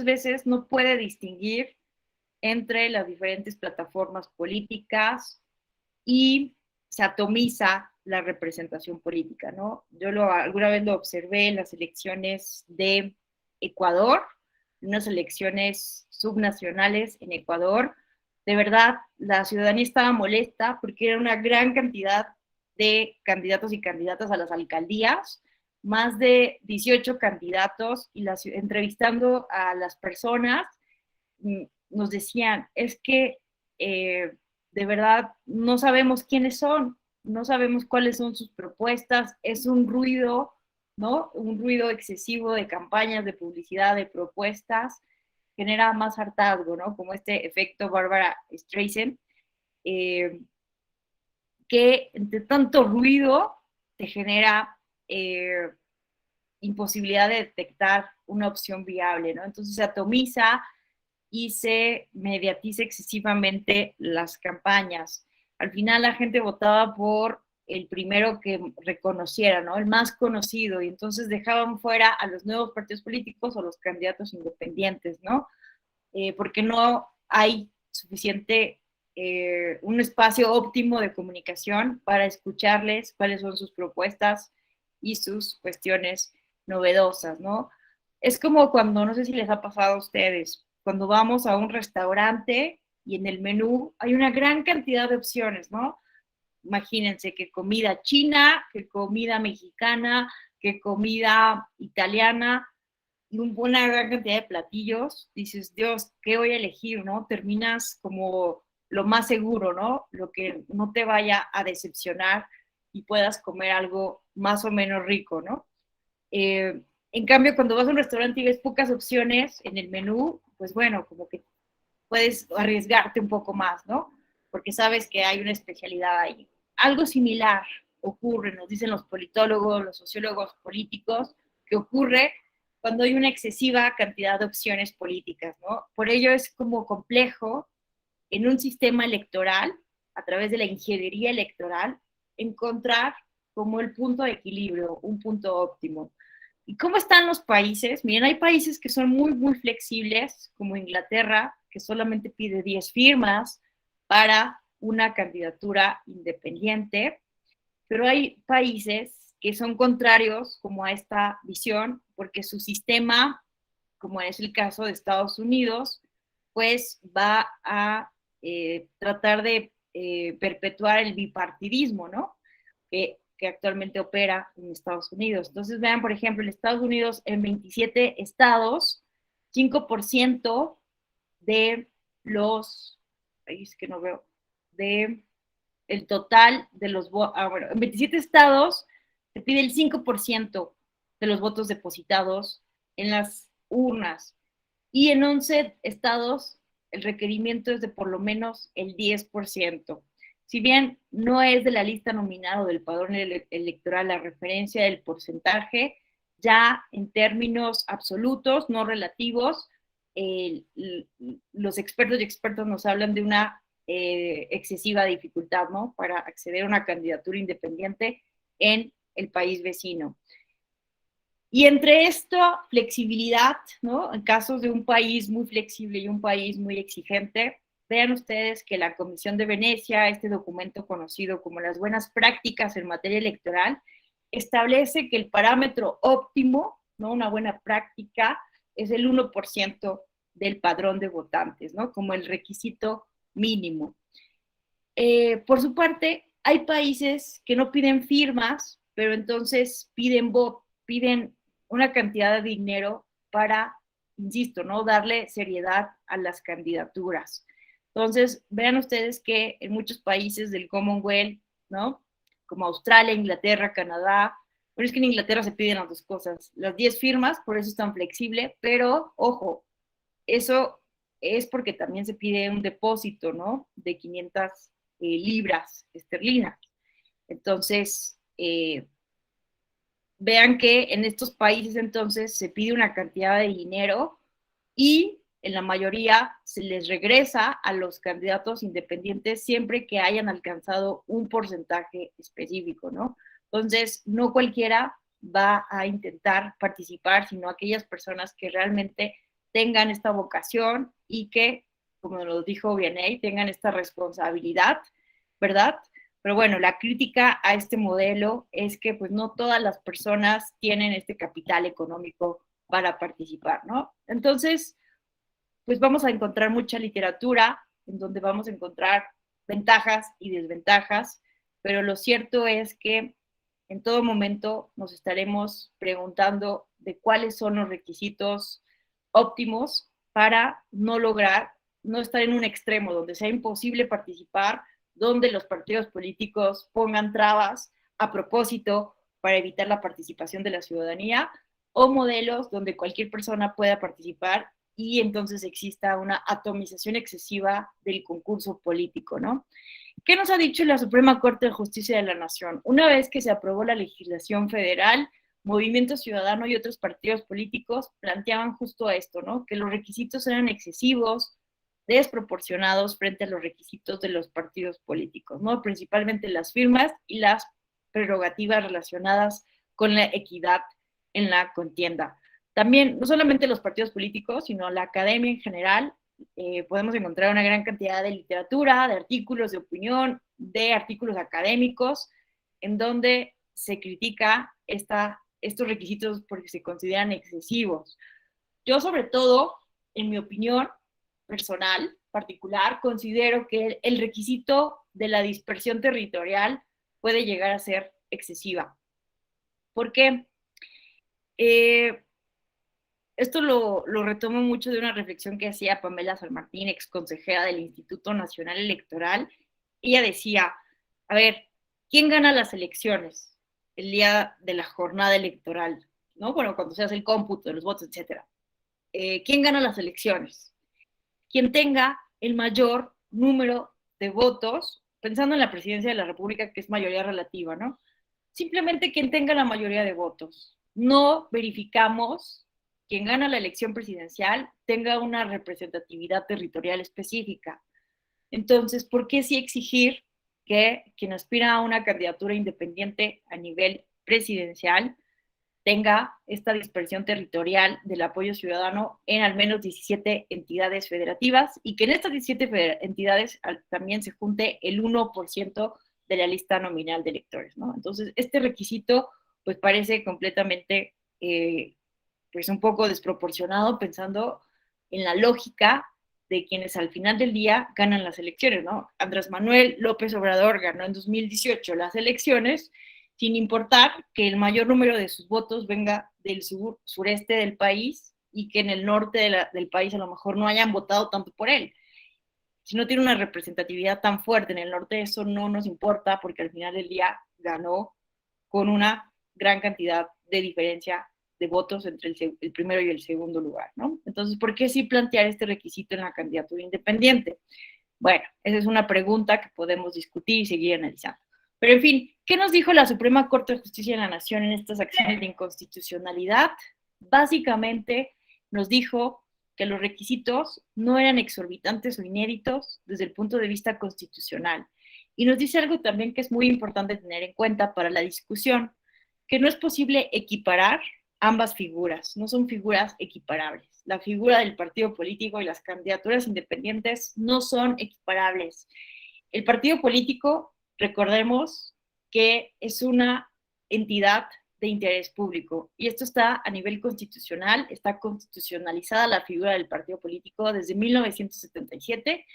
veces no puede distinguir entre las diferentes plataformas políticas y se atomiza la representación política, ¿no? Yo alguna vez lo observé en las elecciones de Ecuador, unas elecciones subnacionales en Ecuador. De verdad, la ciudadanía estaba molesta porque era una gran cantidad de candidatos y candidatas a las alcaldías, más de 18 candidatos, y entrevistando a las personas, nos decían, es que de verdad no sabemos quiénes son, no sabemos cuáles son sus propuestas, es un ruido, ¿no? Un ruido excesivo de campañas, de publicidad, de propuestas, genera más hartazgo, ¿no? Como este efecto Barbara Streisand, que entre tanto ruido te genera imposibilidad de detectar una opción viable, ¿no? Entonces se atomiza y se mediatiza excesivamente las campañas. Al final la gente votaba por el primero que reconociera, ¿no? El más conocido, y entonces dejaban fuera a los nuevos partidos políticos o los candidatos independientes, ¿no? Porque no hay suficiente, un espacio óptimo de comunicación para escucharles cuáles son sus propuestas y sus cuestiones novedosas, ¿no? Es como cuando, no sé si les ha pasado a ustedes, cuando vamos a un restaurante y en el menú hay una gran cantidad de opciones, ¿no? Imagínense que comida china, que comida mexicana, que comida italiana, y una gran cantidad de platillos. Dices, Dios, ¿qué voy a elegir, no? Terminas como lo más seguro, ¿no? Lo que no te vaya a decepcionar y puedas comer algo más o menos rico, ¿no? En cambio, cuando vas a un restaurante y ves pocas opciones en el menú, pues bueno, como que puedes arriesgarte un poco más, ¿no? Porque sabes que hay una especialidad ahí. Algo similar ocurre, nos dicen los politólogos, los sociólogos políticos, que ocurre cuando hay una excesiva cantidad de opciones políticas, ¿no? Por ello es como complejo en un sistema electoral, a través de la ingeniería electoral, encontrar como el punto de equilibrio, un punto óptimo. ¿Y cómo están los países? Miren, hay países que son muy, muy flexibles, como Inglaterra, que solamente pide 10 firmas para una candidatura independiente, pero hay países que son contrarios como a esta visión, porque su sistema, como es el caso de Estados Unidos, pues va a tratar de perpetuar el bipartidismo, ¿no? Que actualmente opera en Estados Unidos. Entonces, vean, por ejemplo, en Estados Unidos, en 27 estados, 5% de los, ahí es que no veo, de el total de los votos, bueno, en 27 estados se pide el 5% de los votos depositados en las urnas y en 11 estados el requerimiento es de por lo menos el 10%. Si bien no es de la lista nominal o del padrón electoral la referencia del porcentaje, ya en términos absolutos, no relativos, los expertos y expertos nos hablan de una excesiva dificultad, ¿no? Para acceder a una candidatura independiente en el país vecino. Y entre esta flexibilidad, ¿no? En casos de un país muy flexible y un país muy exigente, vean ustedes que la Comisión de Venecia, este documento conocido como las buenas prácticas en materia electoral, establece que el parámetro óptimo, ¿no? Una buena práctica, es el 1% del padrón de votantes, ¿no? Como el requisito mínimo. Por su parte, hay países que no piden firmas, pero entonces piden una cantidad de dinero para, insisto, ¿no? Darle seriedad a las candidaturas. Entonces, vean ustedes que en muchos países del Commonwealth, ¿no? Como Australia, Inglaterra, Canadá, pero es que en Inglaterra se piden las dos cosas, las 10 firmas, por eso es tan flexible, pero ojo, eso es porque también se pide un depósito, ¿no? De 500 libras esterlinas. Entonces, vean que en estos países entonces se pide una cantidad de dinero y en la mayoría se les regresa a los candidatos independientes siempre que hayan alcanzado un porcentaje específico, ¿no? Entonces, no cualquiera va a intentar participar, sino aquellas personas que realmente tengan esta vocación y que, como lo dijo Vianey, tengan esta responsabilidad, ¿verdad? Pero bueno, la crítica a este modelo es que pues no todas las personas tienen este capital económico para participar, ¿no? Entonces, pues vamos a encontrar mucha literatura en donde vamos a encontrar ventajas y desventajas, pero lo cierto es que en todo momento nos estaremos preguntando de cuáles son los requisitos óptimos para no lograr, no estar en un extremo donde sea imposible participar, donde los partidos políticos pongan trabas a propósito para evitar la participación de la ciudadanía, o modelos donde cualquier persona pueda participar y entonces exista una atomización excesiva del concurso político, ¿no? ¿Qué nos ha dicho la Suprema Corte de Justicia de la Nación? Una vez que se aprobó la legislación federal, Movimiento Ciudadano y otros partidos políticos planteaban justo esto, ¿no? Que los requisitos eran excesivos, desproporcionados frente a los requisitos de los partidos políticos, ¿no? Principalmente las firmas y las prerrogativas relacionadas con la equidad en la contienda. También, no solamente los partidos políticos, sino la academia en general, podemos encontrar una gran cantidad de literatura, de artículos de opinión, de artículos académicos, en donde se critica estos requisitos porque se consideran excesivos. Yo, sobre todo, en mi opinión personal, particular, considero que el requisito de la dispersión territorial puede llegar a ser excesiva. ¿Por qué? esto lo retomo mucho de una reflexión que hacía Pamela San Martín, ex consejera del Instituto Nacional Electoral. Ella decía, a ver, ¿quién gana las elecciones el día de la jornada electoral? ¿No? Bueno, cuando se hace el cómputo de los votos, etc. ¿Quién gana las elecciones? Quien tenga el mayor número de votos, pensando en la presidencia de la República, que es mayoría relativa, ¿no? Simplemente quien tenga la mayoría de votos. No verificamos quien gana la elección presidencial tenga una representatividad territorial específica. Entonces, ¿por qué sí exigir que quien aspira a una candidatura independiente a nivel presidencial tenga esta dispersión territorial del apoyo ciudadano en al menos 17 entidades federativas y que en estas 17 entidades también se junte el 1% de la lista nominal de electores, ¿no? Entonces, este requisito pues parece completamente pues un poco desproporcionado pensando en la lógica de quienes al final del día ganan las elecciones, ¿no? Andrés Manuel López Obrador ganó en 2018 las elecciones sin importar que el mayor número de sus votos venga del sureste del país y que en el norte del país a lo mejor no hayan votado tanto por él. Si no tiene una representatividad tan fuerte en el norte, eso no nos importa porque al final del día ganó con una gran cantidad de diferencia de votos entre el primero y el segundo lugar, ¿no? Entonces, ¿por qué sí plantear este requisito en la candidatura independiente? Bueno, esa es una pregunta que podemos discutir y seguir analizando. Pero, en fin, ¿qué nos dijo la Suprema Corte de Justicia de la Nación en estas acciones de inconstitucionalidad? Básicamente nos dijo que los requisitos no eran exorbitantes o inéditos desde el punto de vista constitucional. Y nos dice algo también que es muy importante tener en cuenta para la discusión, que no es posible equiparar ambas figuras, no son figuras equiparables. La figura del partido político y las candidaturas independientes no son equiparables. El partido político, recordemos que es una entidad de interés público y esto está a nivel constitucional, está constitucionalizada la figura del partido político desde 1977,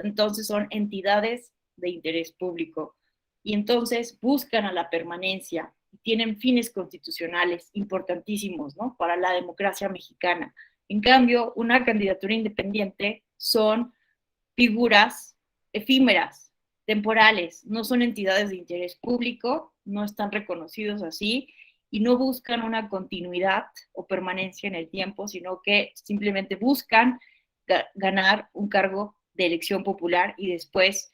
entonces son entidades de interés público y entonces buscan a la permanencia, tienen fines constitucionales importantísimos, ¿no? Para la democracia mexicana. En cambio, una candidatura independiente son figuras efímeras, temporales, no son entidades de interés público, no están reconocidos así y no buscan una continuidad o permanencia en el tiempo, sino que simplemente buscan ganar un cargo de elección popular y después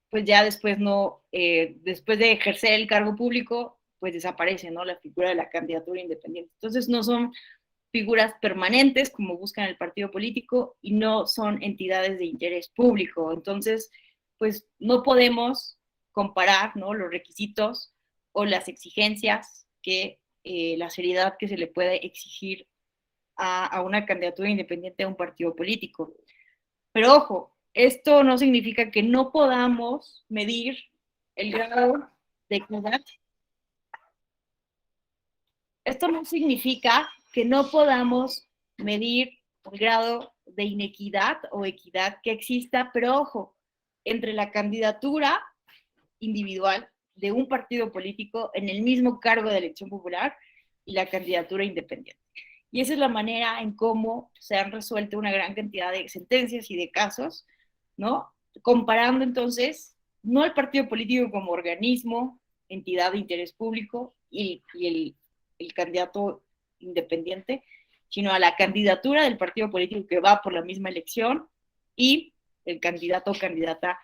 pues ya después no, después de ejercer el cargo público, pues desaparece, ¿no? La figura de la candidatura independiente. Entonces no son figuras permanentes como buscan el partido político y no son entidades de interés público. Entonces, pues no podemos comparar, ¿no? Los requisitos o las exigencias que la seriedad que se le puede exigir a una candidatura independiente a un partido político. Pero ojo, esto no significa que no podamos medir el grado de equidad. Esto no significa que no podamos medir el grado de inequidad o equidad que exista, pero ojo, entre la candidatura individual de un partido político en el mismo cargo de elección popular y la candidatura independiente. Y esa es la manera en cómo se han resuelto una gran cantidad de sentencias y de casos, ¿no? Comparando entonces no al partido político como organismo, entidad de interés público y el candidato independiente, sino a la candidatura del partido político que va por la misma elección y el candidato o candidata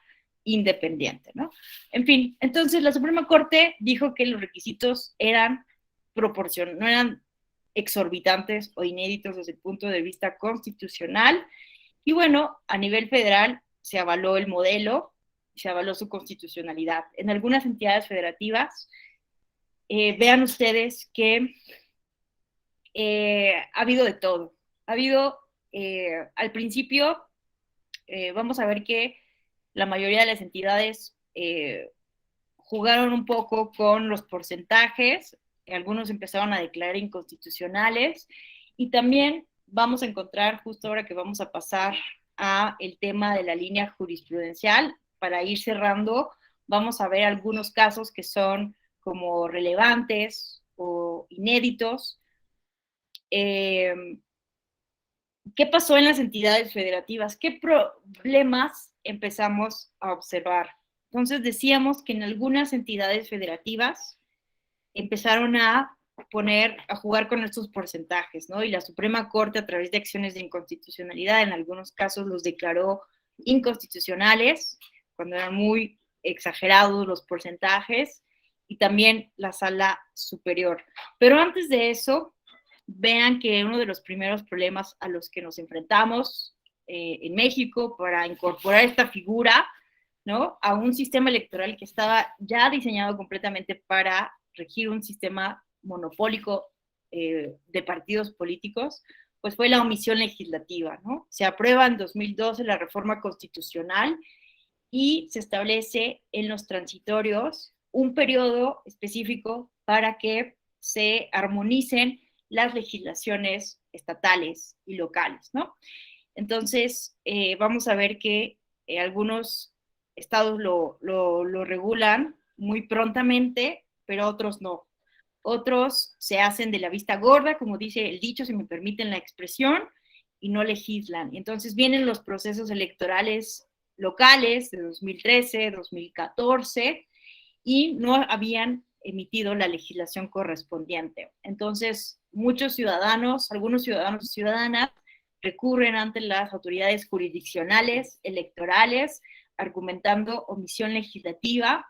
independiente, ¿no? En fin, entonces la Suprema Corte dijo que los requisitos eran proporcionales, no eran exorbitantes o inéditos desde el punto de vista constitucional. Y bueno, a nivel federal se avaló el modelo, se avaló su constitucionalidad. En algunas entidades federativas, vean ustedes que ha habido de todo. Ha habido, al principio, vamos a ver que la mayoría de las entidades jugaron un poco con los porcentajes, algunos empezaron a declarar inconstitucionales y también vamos a encontrar, justo ahora que vamos a pasar a el tema de la línea jurisprudencial, para ir cerrando, vamos a ver algunos casos que son como relevantes o inéditos, ¿Qué pasó en las entidades federativas? ¿Qué problemas empezamos a observar? Entonces decíamos que en algunas entidades federativas empezaron a jugar con estos porcentajes, ¿no? Y la Suprema Corte, a través de acciones de inconstitucionalidad, en algunos casos los declaró inconstitucionales, cuando eran muy exagerados los porcentajes, y también la Sala Superior. Pero antes de eso, vean que uno de los primeros problemas a los que nos enfrentamos en México para incorporar esta figura, ¿no?, a un sistema electoral que estaba ya diseñado completamente para regir un sistema monopólico de partidos políticos, pues fue la omisión legislativa, ¿no? Se aprueba en 2012 la reforma constitucional y se establece en los transitorios un periodo específico para que se armonicen las legislaciones estatales y locales, ¿no? Entonces, vamos a ver que algunos estados lo regulan muy prontamente, pero otros no. Otros se hacen de la vista gorda, como dice el dicho, si me permiten la expresión, y no legislan. Entonces vienen los procesos electorales locales de 2013, 2014, y no habían emitido la legislación correspondiente. Entonces, muchos ciudadanos, algunos ciudadanos y ciudadanas, recurren ante las autoridades jurisdiccionales, electorales, argumentando omisión legislativa,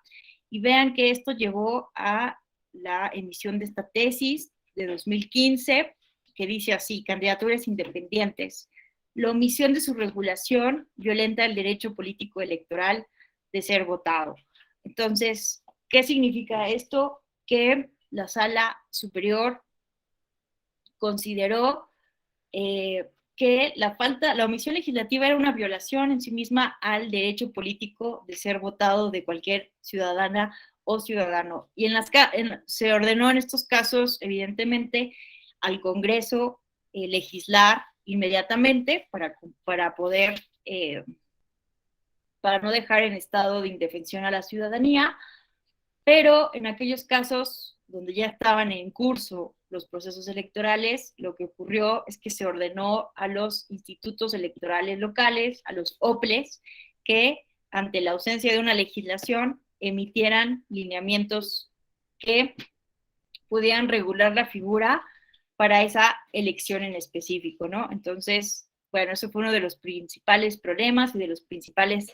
y vean que esto llevó a la emisión de esta tesis de 2015, que dice así: candidaturas independientes. La omisión de su regulación violenta el derecho político electoral de ser votado. Entonces, ¿qué significa esto? Que la Sala Superior consideró que la omisión legislativa era una violación en sí misma al derecho político de ser votado de cualquier ciudadana o ciudadano. Y se ordenó en estos casos, evidentemente, al Congreso legislar inmediatamente para poder, para no dejar en estado de indefensión a la ciudadanía, pero en aquellos casos donde ya estaban en curso los procesos electorales, lo que ocurrió es que se ordenó a los institutos electorales locales, a los OPLES, que ante la ausencia de una legislación emitieran lineamientos que pudieran regular la figura para esa elección en específico, ¿no? Entonces, bueno, eso fue uno de los principales problemas y de los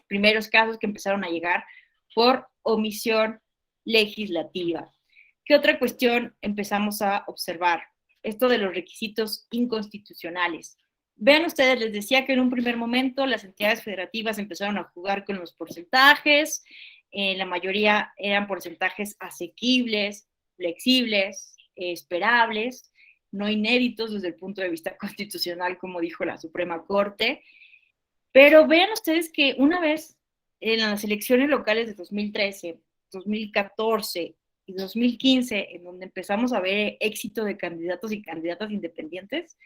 primeros casos que empezaron a llegar por omisión legislativa. ¿Qué otra cuestión empezamos a observar? Esto de los requisitos inconstitucionales. Vean ustedes, les decía que en un primer momento las entidades federativas empezaron a jugar con los porcentajes, la mayoría eran porcentajes asequibles, flexibles, esperables, no inéditos desde el punto de vista constitucional, como dijo la Suprema Corte. Pero vean ustedes que una vez en las elecciones locales de 2013, 2014 y 2015, en donde empezamos a ver éxito de candidatos y candidatas independientes,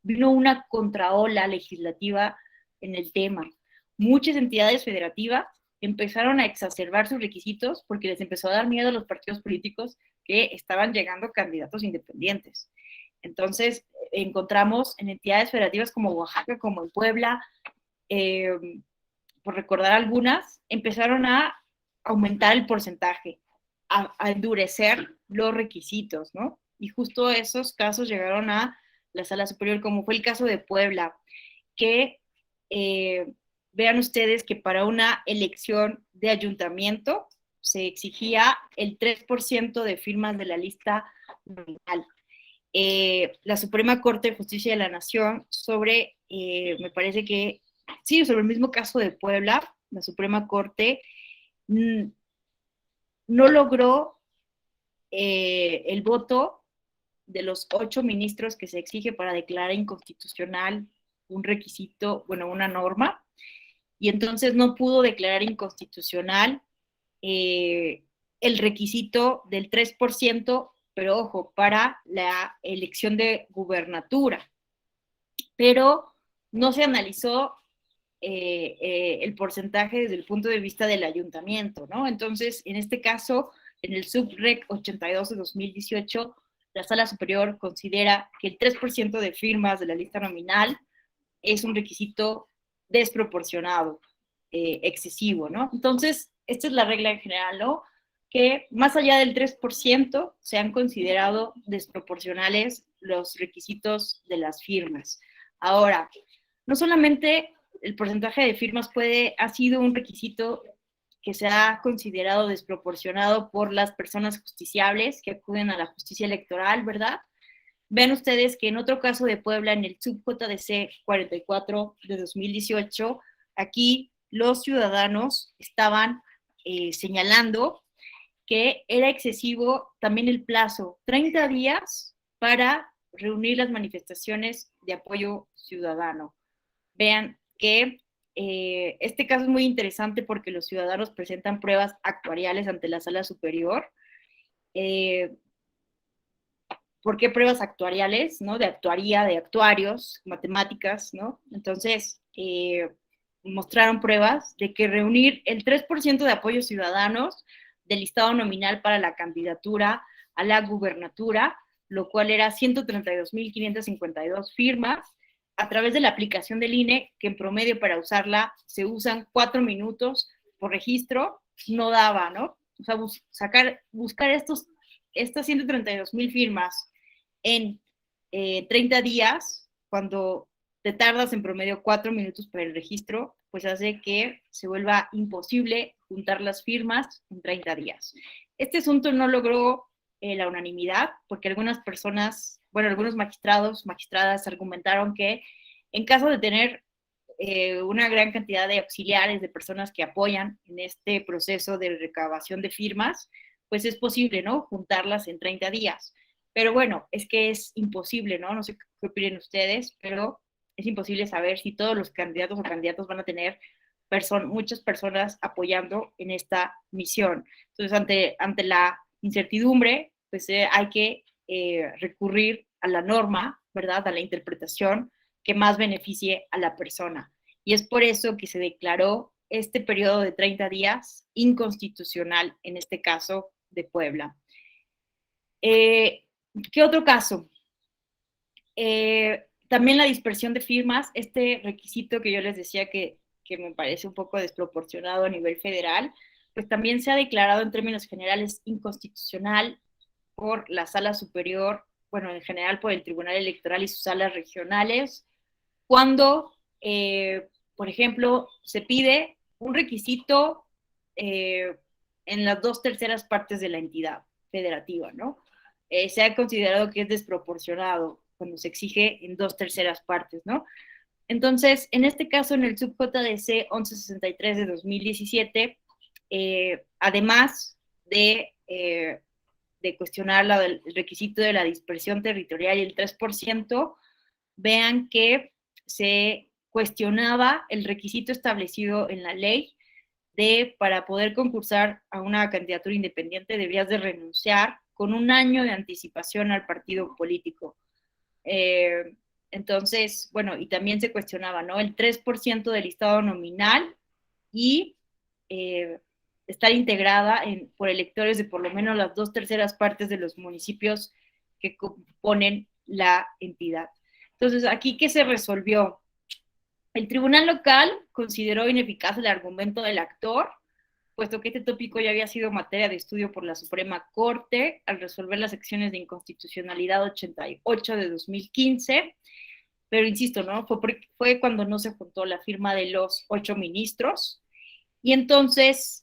vino una contraola legislativa en el tema. Muchas entidades federativas empezaron a exacerbar sus requisitos porque les empezó a dar miedo a los partidos políticos que estaban llegando candidatos independientes. Entonces, encontramos en entidades federativas como Oaxaca, como en Puebla, por recordar algunas, empezaron a aumentar el porcentaje, a endurecer los requisitos, ¿no? Y justo esos casos llegaron a la Sala Superior, como fue el caso de Puebla, que vean ustedes que para una elección de ayuntamiento se exigía el 3% de firmas de la lista nominal. La Suprema Corte de Justicia de la Nación sobre, me parece que, sí, sobre el mismo caso de Puebla, la Suprema Corte no logró el voto de los 8 ministros que se exige para declarar inconstitucional un requisito, bueno, una norma, y entonces no pudo declarar inconstitucional el requisito del 3%, pero ojo, para la elección de gubernatura. Pero no se analizó el porcentaje desde el punto de vista del ayuntamiento, ¿no? Entonces, en este caso, en el SUBREC 82 de 2018, la Sala Superior considera que el 3% de firmas de la lista nominal es un requisito desproporcionado, excesivo, ¿no? Entonces, esta es la regla en general, ¿no? Que más allá del 3% se han considerado desproporcionales los requisitos de las firmas. Ahora, no solamente el porcentaje de firmas ha sido un requisito que se ha considerado desproporcionado por las personas justiciables que acuden a la justicia electoral, ¿verdad? Vean ustedes que en otro caso de Puebla, en el sub-JDC 44 de 2018, aquí los ciudadanos estaban señalando que era excesivo también el plazo, 30 días para reunir las manifestaciones de apoyo ciudadano. Vean que este caso es muy interesante porque los ciudadanos presentan pruebas actuariales ante la Sala Superior. ¿Por qué pruebas actuariales? ¿No? De actuaría, de actuarios, matemáticas, ¿no? Entonces, mostraron pruebas de que reunir el 3% de apoyos ciudadanos del listado nominal para la candidatura a la gubernatura, lo cual era 132.552 firmas, a través de la aplicación del INE, que en promedio para usarla se usan 4 minutos por registro, no daba, ¿no? O sea, buscar estas 132.000 firmas en 30 días, cuando te tardas en promedio 4 minutos para el registro, pues hace que se vuelva imposible juntar las firmas en 30 días. Este asunto no logró la unanimidad, porque algunas personas, bueno, algunos magistrados, magistradas argumentaron que en caso de tener una gran cantidad de auxiliares, de personas que apoyan en este proceso de recabación de firmas, pues es posible, ¿no? Juntarlas en 30 días. Pero bueno, es que es imposible, ¿no? No sé qué opinen ustedes, pero es imposible saber si todos los candidatos o candidatas van a tener muchas personas apoyando en esta misión. Entonces, ante la incertidumbre, pues hay que recurrir a la norma, ¿verdad? A la interpretación que más beneficie a la persona. Y es por eso que se declaró este periodo de 30 días inconstitucional, en este caso de Puebla. ¿Qué otro caso? También la dispersión de firmas, este requisito que yo les decía que me parece un poco desproporcionado a nivel federal, pues también se ha declarado en términos generales inconstitucional por la Sala Superior, bueno, en general por el Tribunal Electoral y sus salas regionales, cuando, por ejemplo, se pide un requisito en las 2/3 partes de la entidad federativa, ¿no? Se ha considerado que es desproporcionado cuando se exige en 2/3 partes, ¿no? Entonces, en este caso, en el sub-JDC 1163 de 2017, además de cuestionar el requisito de la dispersión territorial y el 3%, vean que se cuestionaba el requisito establecido en la ley de para poder concursar a una candidatura independiente debías de renunciar con 1 año de anticipación al partido político. Entonces, bueno, y también se cuestionaba, ¿no? El 3% del listado nominal y estar integrada por electores de por lo menos las 2/3 partes de los municipios que componen la entidad. Entonces, ¿aquí qué se resolvió? El tribunal local consideró ineficaz el argumento del actor, puesto que este tópico ya había sido materia de estudio por la Suprema Corte al resolver las secciones de inconstitucionalidad 88 de 2015, pero insisto, ¿no? Fue cuando no se juntó la firma de los 8 ministros, y entonces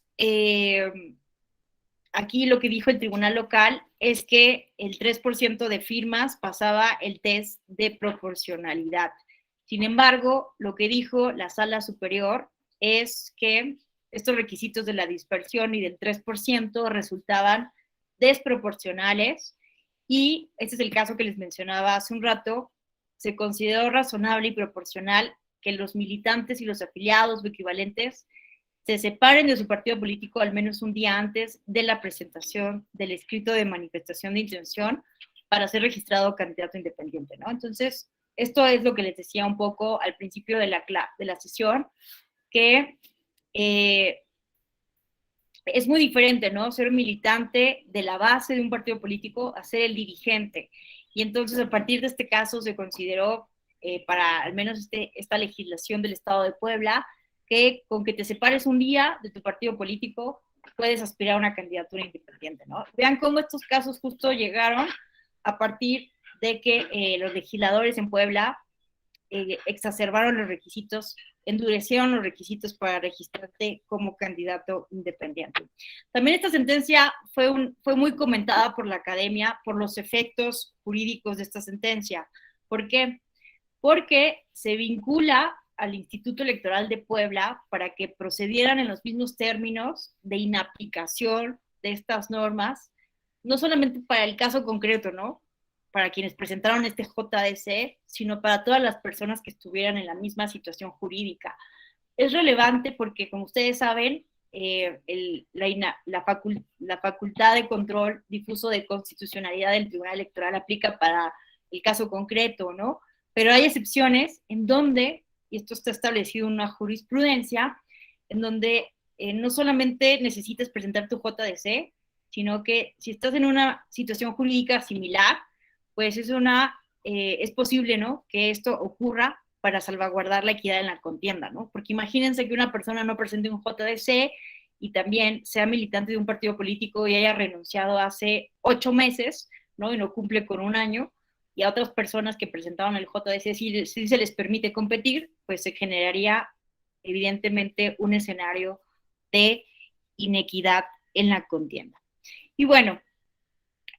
aquí lo que dijo el tribunal local es que el 3% de firmas pasaba el test de proporcionalidad. Sin embargo, lo que dijo la Sala Superior es que estos requisitos de la dispersión y del 3% resultaban desproporcionales, y este es el caso que les mencionaba hace un rato. Se consideró razonable y proporcional que los militantes y los afiliados o equivalentes se separen de su partido político al menos un día antes de la presentación del escrito de manifestación de intención para ser registrado candidato independiente, ¿no? Entonces, esto es lo que les decía un poco al principio de la sesión, que es muy diferente, ¿no? Ser militante de la base de un partido político a ser el dirigente. Y entonces, a partir de este caso, se consideró, para al menos esta legislación del Estado de Puebla, que con que te separes un día de tu partido político, puedes aspirar a una candidatura independiente, ¿no? Vean cómo estos casos justo llegaron a partir de que los legisladores en Puebla exacerbaron los requisitos, endurecieron los requisitos para registrarte como candidato independiente. También esta sentencia fue muy comentada por la academia por los efectos jurídicos de esta sentencia. ¿Por qué? Porque se vincula al Instituto Electoral de Puebla para que procedieran en los mismos términos de inaplicación de estas normas, no solamente para el caso concreto, ¿no?, para quienes presentaron este JDC, sino para todas las personas que estuvieran en la misma situación jurídica. Es relevante porque, como ustedes saben, la facultad de control difuso de constitucionalidad del Tribunal Electoral aplica para el caso concreto, ¿no? Pero hay excepciones en donde, y esto está establecido en una jurisprudencia, en donde no solamente necesitas presentar tu JDC, sino que si estás en una situación jurídica similar, pues es posible, ¿no?, que esto ocurra para salvaguardar la equidad en la contienda, ¿no? Porque imagínense que una persona no presente un JDC y también sea militante de un partido político y haya renunciado hace 8 meses, ¿no?, y no cumple con un año, y a otras personas que presentaron el JDC si se les permite competir, pues se generaría evidentemente un escenario de inequidad en la contienda. Y bueno,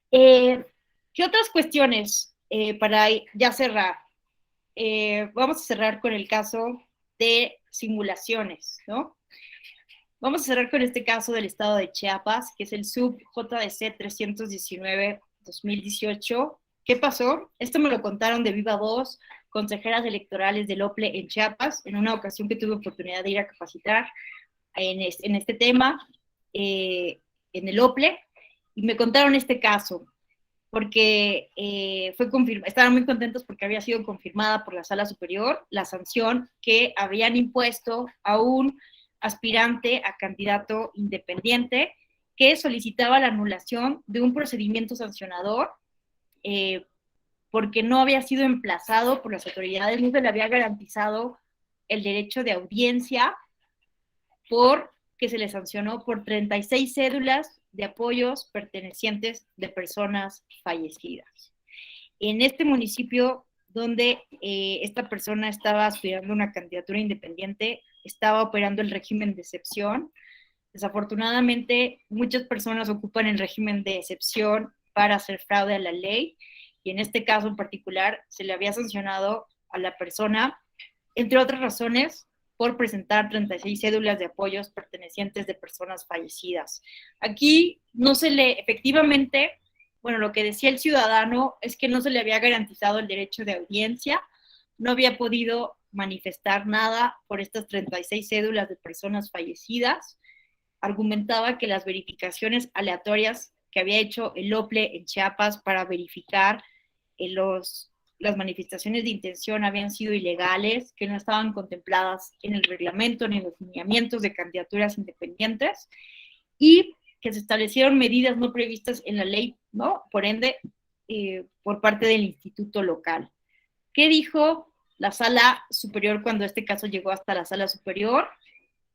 ¿qué otras cuestiones para ya cerrar? Vamos a cerrar con el caso de simulaciones, ¿no? Vamos a cerrar con este caso del estado de Chiapas, que es el sub JDC 319-2018. ¿Qué pasó? Esto me lo contaron de viva voz consejeras electorales del OPLE en Chiapas, en una ocasión que tuve oportunidad de ir a capacitar en este tema, en el OPLE, y me contaron este caso, porque estaban muy contentos porque había sido confirmada por la Sala Superior la sanción que habían impuesto a un aspirante a candidato independiente que solicitaba la anulación de un procedimiento sancionador porque no había sido emplazado por las autoridades, no se le había garantizado el derecho de audiencia, porque se le sancionó por 36 cédulas de apoyos pertenecientes de personas fallecidas. En este municipio donde esta persona estaba aspirando a una candidatura independiente, estaba operando el régimen de excepción. Desafortunadamente, muchas personas ocupan el régimen de excepción para hacer fraude a la ley, y en este caso en particular se le había sancionado a la persona, entre otras razones, por presentar 36 cédulas de apoyos pertenecientes de personas fallecidas. Aquí no se le, efectivamente, bueno, lo que decía el ciudadano es que no se le había garantizado el derecho de audiencia, no había podido manifestar nada por estas 36 cédulas de personas fallecidas, argumentaba que las verificaciones aleatorias que había hecho el OPLE en Chiapas para verificar las manifestaciones de intención habían sido ilegales, que no estaban contempladas en el reglamento ni en los lineamientos de candidaturas independientes, y que se establecieron medidas no previstas en la ley, ¿no?, por ende, por parte del instituto local. ¿Qué dijo la Sala Superior cuando este caso llegó hasta la Sala Superior?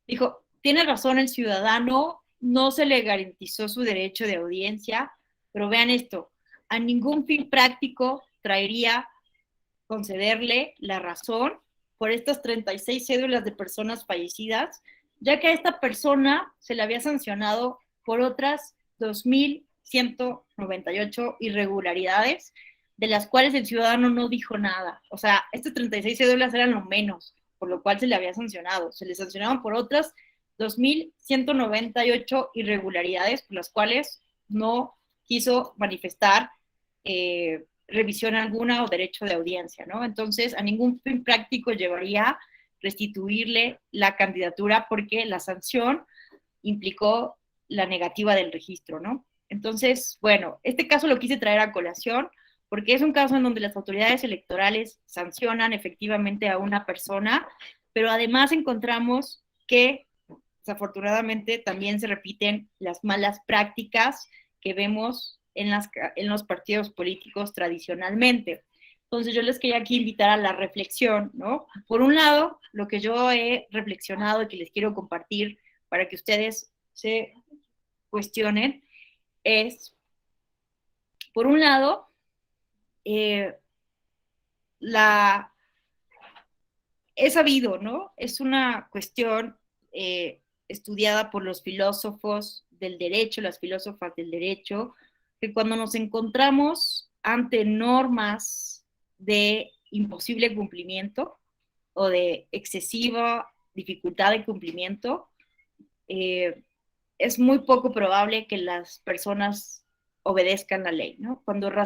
Dijo, tiene razón el ciudadano, no se le garantizó su derecho de audiencia, pero vean esto, a ningún fin práctico traería concederle la razón por estas 36 cédulas de personas fallecidas, ya que a esta persona se le había sancionado por otras 2.198 irregularidades, de las cuales el ciudadano no dijo nada. O sea, estas 36 cédulas eran lo menos, por lo cual se le había sancionado. Se le sancionaron por otras 2.198 irregularidades, por las cuales no quiso manifestar revisión alguna o derecho de audiencia, ¿no? Entonces, a ningún fin práctico llevaría restituirle la candidatura porque la sanción implicó la negativa del registro, ¿no? Entonces, bueno, este caso lo quise traer a colación porque es un caso en donde las autoridades electorales sancionan efectivamente a una persona, pero además encontramos que desafortunadamente también se repiten las malas prácticas que vemos en los partidos políticos tradicionalmente. Entonces yo les quería aquí invitar a la reflexión, ¿no? Por un lado, lo que yo he reflexionado y que les quiero compartir para que ustedes se cuestionen es, por un lado, he sabido, ¿no? Es una cuestión estudiada por los filósofos del derecho, las filósofas del derecho, que cuando nos encontramos ante normas de imposible cumplimiento o de excesiva dificultad de cumplimiento, es muy poco probable que las personas obedezcan la ley, ¿no? Cuando no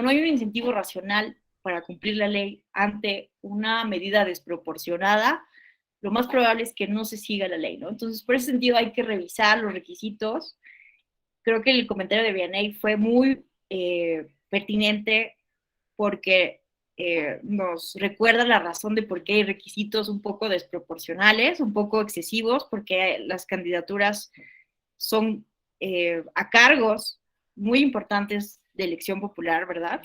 hay un incentivo racional para cumplir la ley ante una medida desproporcionada, lo más probable es que no se siga la ley, ¿no? Entonces, por ese sentido hay que revisar los requisitos. Creo que el comentario de Vianey fue muy pertinente porque nos recuerda la razón de por qué hay requisitos un poco desproporcionales, un poco excesivos, porque las candidaturas son a cargos muy importantes de elección popular, ¿verdad?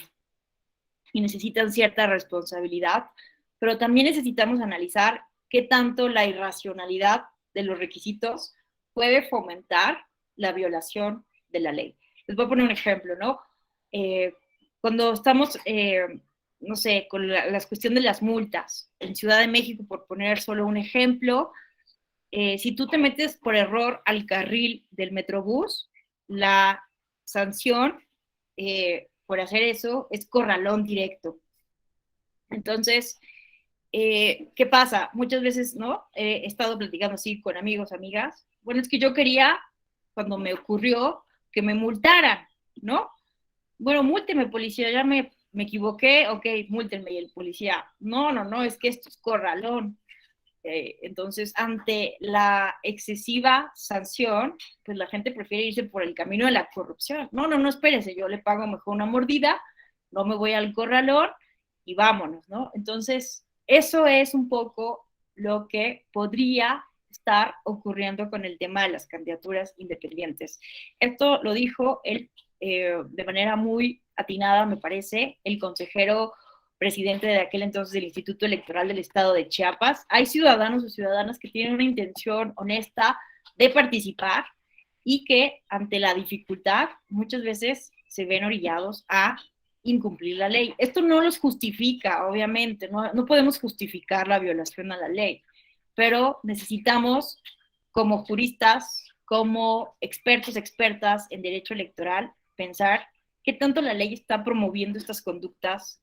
Y necesitan cierta responsabilidad, pero también necesitamos analizar qué tanto la irracionalidad de los requisitos puede fomentar la violación de la ley. Les voy a poner un ejemplo, ¿no? Cuando estamos, no sé, con la cuestión de las multas, en Ciudad de México, por poner solo un ejemplo, si tú te metes por error al carril del Metrobús, la sanción por hacer eso es corralón directo. Entonces, ¿qué pasa? Muchas veces, ¿no? He estado platicando así con amigos, amigas. Bueno, es que yo quería, cuando me ocurrió, que me multaran, ¿no? Bueno, múlteme, policía, ya me equivoqué, ok, múltenme. Y el policía, no, es que esto es corralón. Entonces, ante la excesiva sanción, pues la gente prefiere irse por el camino de la corrupción. No, espérese, yo le pago mejor una mordida, no me voy al corralón y vámonos, ¿no? Entonces, eso es un poco lo que podría estar ocurriendo con el tema de las candidaturas independientes. Esto lo dijo él de manera muy atinada, me parece, el consejero presidente de aquel entonces del Instituto Electoral del Estado de Chiapas. Hay ciudadanos o ciudadanas que tienen una intención honesta de participar y que ante la dificultad muchas veces se ven orillados a incumplir la ley. Esto no los justifica, obviamente, no podemos justificar la violación a la ley, pero necesitamos, como juristas, como expertos, expertas en derecho electoral, pensar qué tanto la ley está promoviendo estas conductas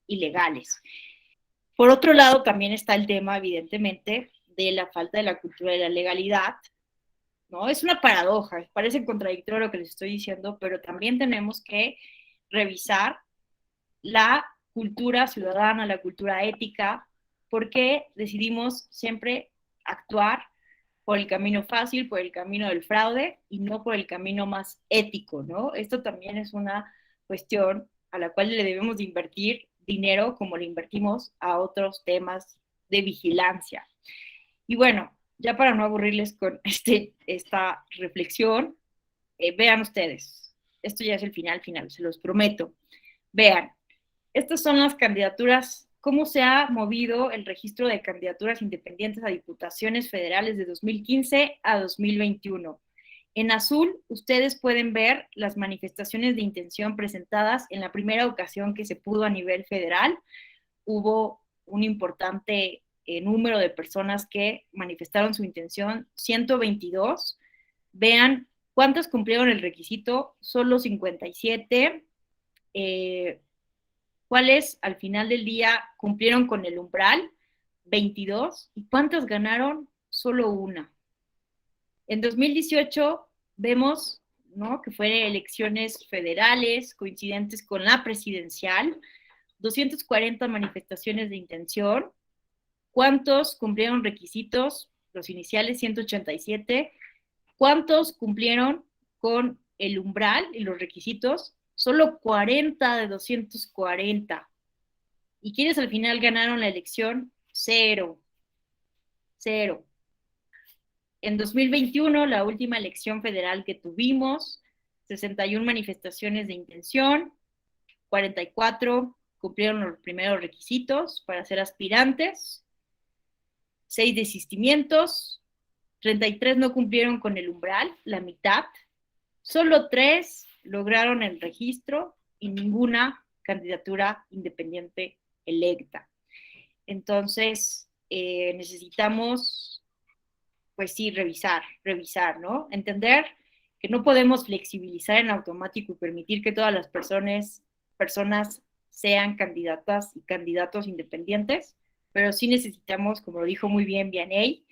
ilegales. Por otro lado, también está el tema, evidentemente, de la falta de la cultura de la legalidad, ¿no? Es una paradoja, parece contradictorio lo que les estoy diciendo, pero también tenemos que revisar la cultura ciudadana, la cultura ética, porque decidimos siempre actuar por el camino fácil, por el camino del fraude y no por el camino más ético, ¿no? Esto también es una cuestión a la cual le debemos de invertir dinero como le invertimos a otros temas de vigilancia. Y bueno, ya para no aburrirles con esta reflexión, vean ustedes, esto ya es el final, se los prometo. Vean, estas son las candidaturas, cómo se ha movido el registro de candidaturas independientes a diputaciones federales de 2015 a 2021. En azul, ustedes pueden ver las manifestaciones de intención presentadas en la primera ocasión que se pudo a nivel federal. Hubo un importante número de personas que manifestaron su intención, 122. Vean cuántas cumplieron el requisito, solo 57. ¿Cuáles al final del día cumplieron con el umbral? 22. ¿Y cuántas ganaron? Solo una. En 2018 vemos, ¿no?, que fueron elecciones federales coincidentes con la presidencial, 240 manifestaciones de intención. ¿Cuántos cumplieron requisitos? Los iniciales, 187. ¿Cuántos cumplieron con el umbral y los requisitos? Solo 40 de 240. ¿Y quiénes al final ganaron la elección? Cero. En 2021, la última elección federal que tuvimos, 61 manifestaciones de intención, 44 cumplieron los primeros requisitos para ser aspirantes, 6 desistimientos, 33 no cumplieron con el umbral, la mitad, solo 3 lograron el registro y ninguna candidatura independiente electa. Entonces, necesitamos, pues sí, revisar, ¿no? Entender que no podemos flexibilizar en automático y permitir que todas las personas sean candidatas y candidatos independientes, pero sí necesitamos, como lo dijo muy bien Vianey,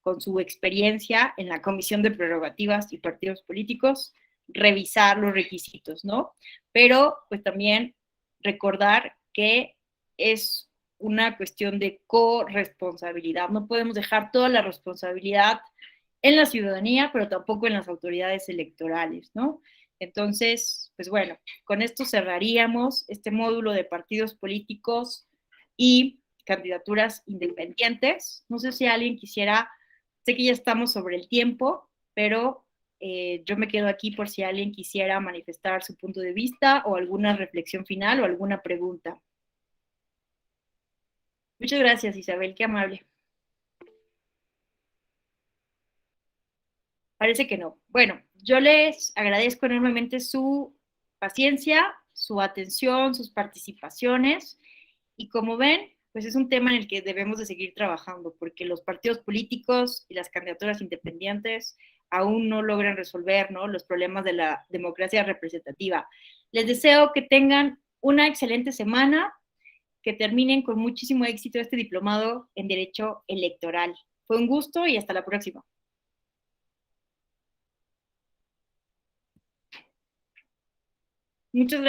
con su experiencia en la Comisión de Prerrogativas y Partidos Políticos, revisar los requisitos, ¿no? Pero pues también recordar que es una cuestión de corresponsabilidad. No podemos dejar toda la responsabilidad en la ciudadanía, pero tampoco en las autoridades electorales, ¿no? Entonces, pues bueno, con esto cerraríamos este módulo de partidos políticos y candidaturas independientes. No sé si alguien quisiera, sé que ya estamos sobre el tiempo, pero yo me quedo aquí por si alguien quisiera manifestar su punto de vista o alguna reflexión final o alguna pregunta. Muchas gracias, Isabel, qué amable. Parece que no. Bueno, yo les agradezco enormemente su paciencia, su atención, sus participaciones y como ven, pues es un tema en el que debemos de seguir trabajando porque los partidos políticos y las candidaturas independientes aún no logran resolver, ¿no?, los problemas de la democracia representativa. Les deseo que tengan una excelente semana, que terminen con muchísimo éxito este diplomado en Derecho Electoral. Fue un gusto y hasta la próxima. Muchas gracias.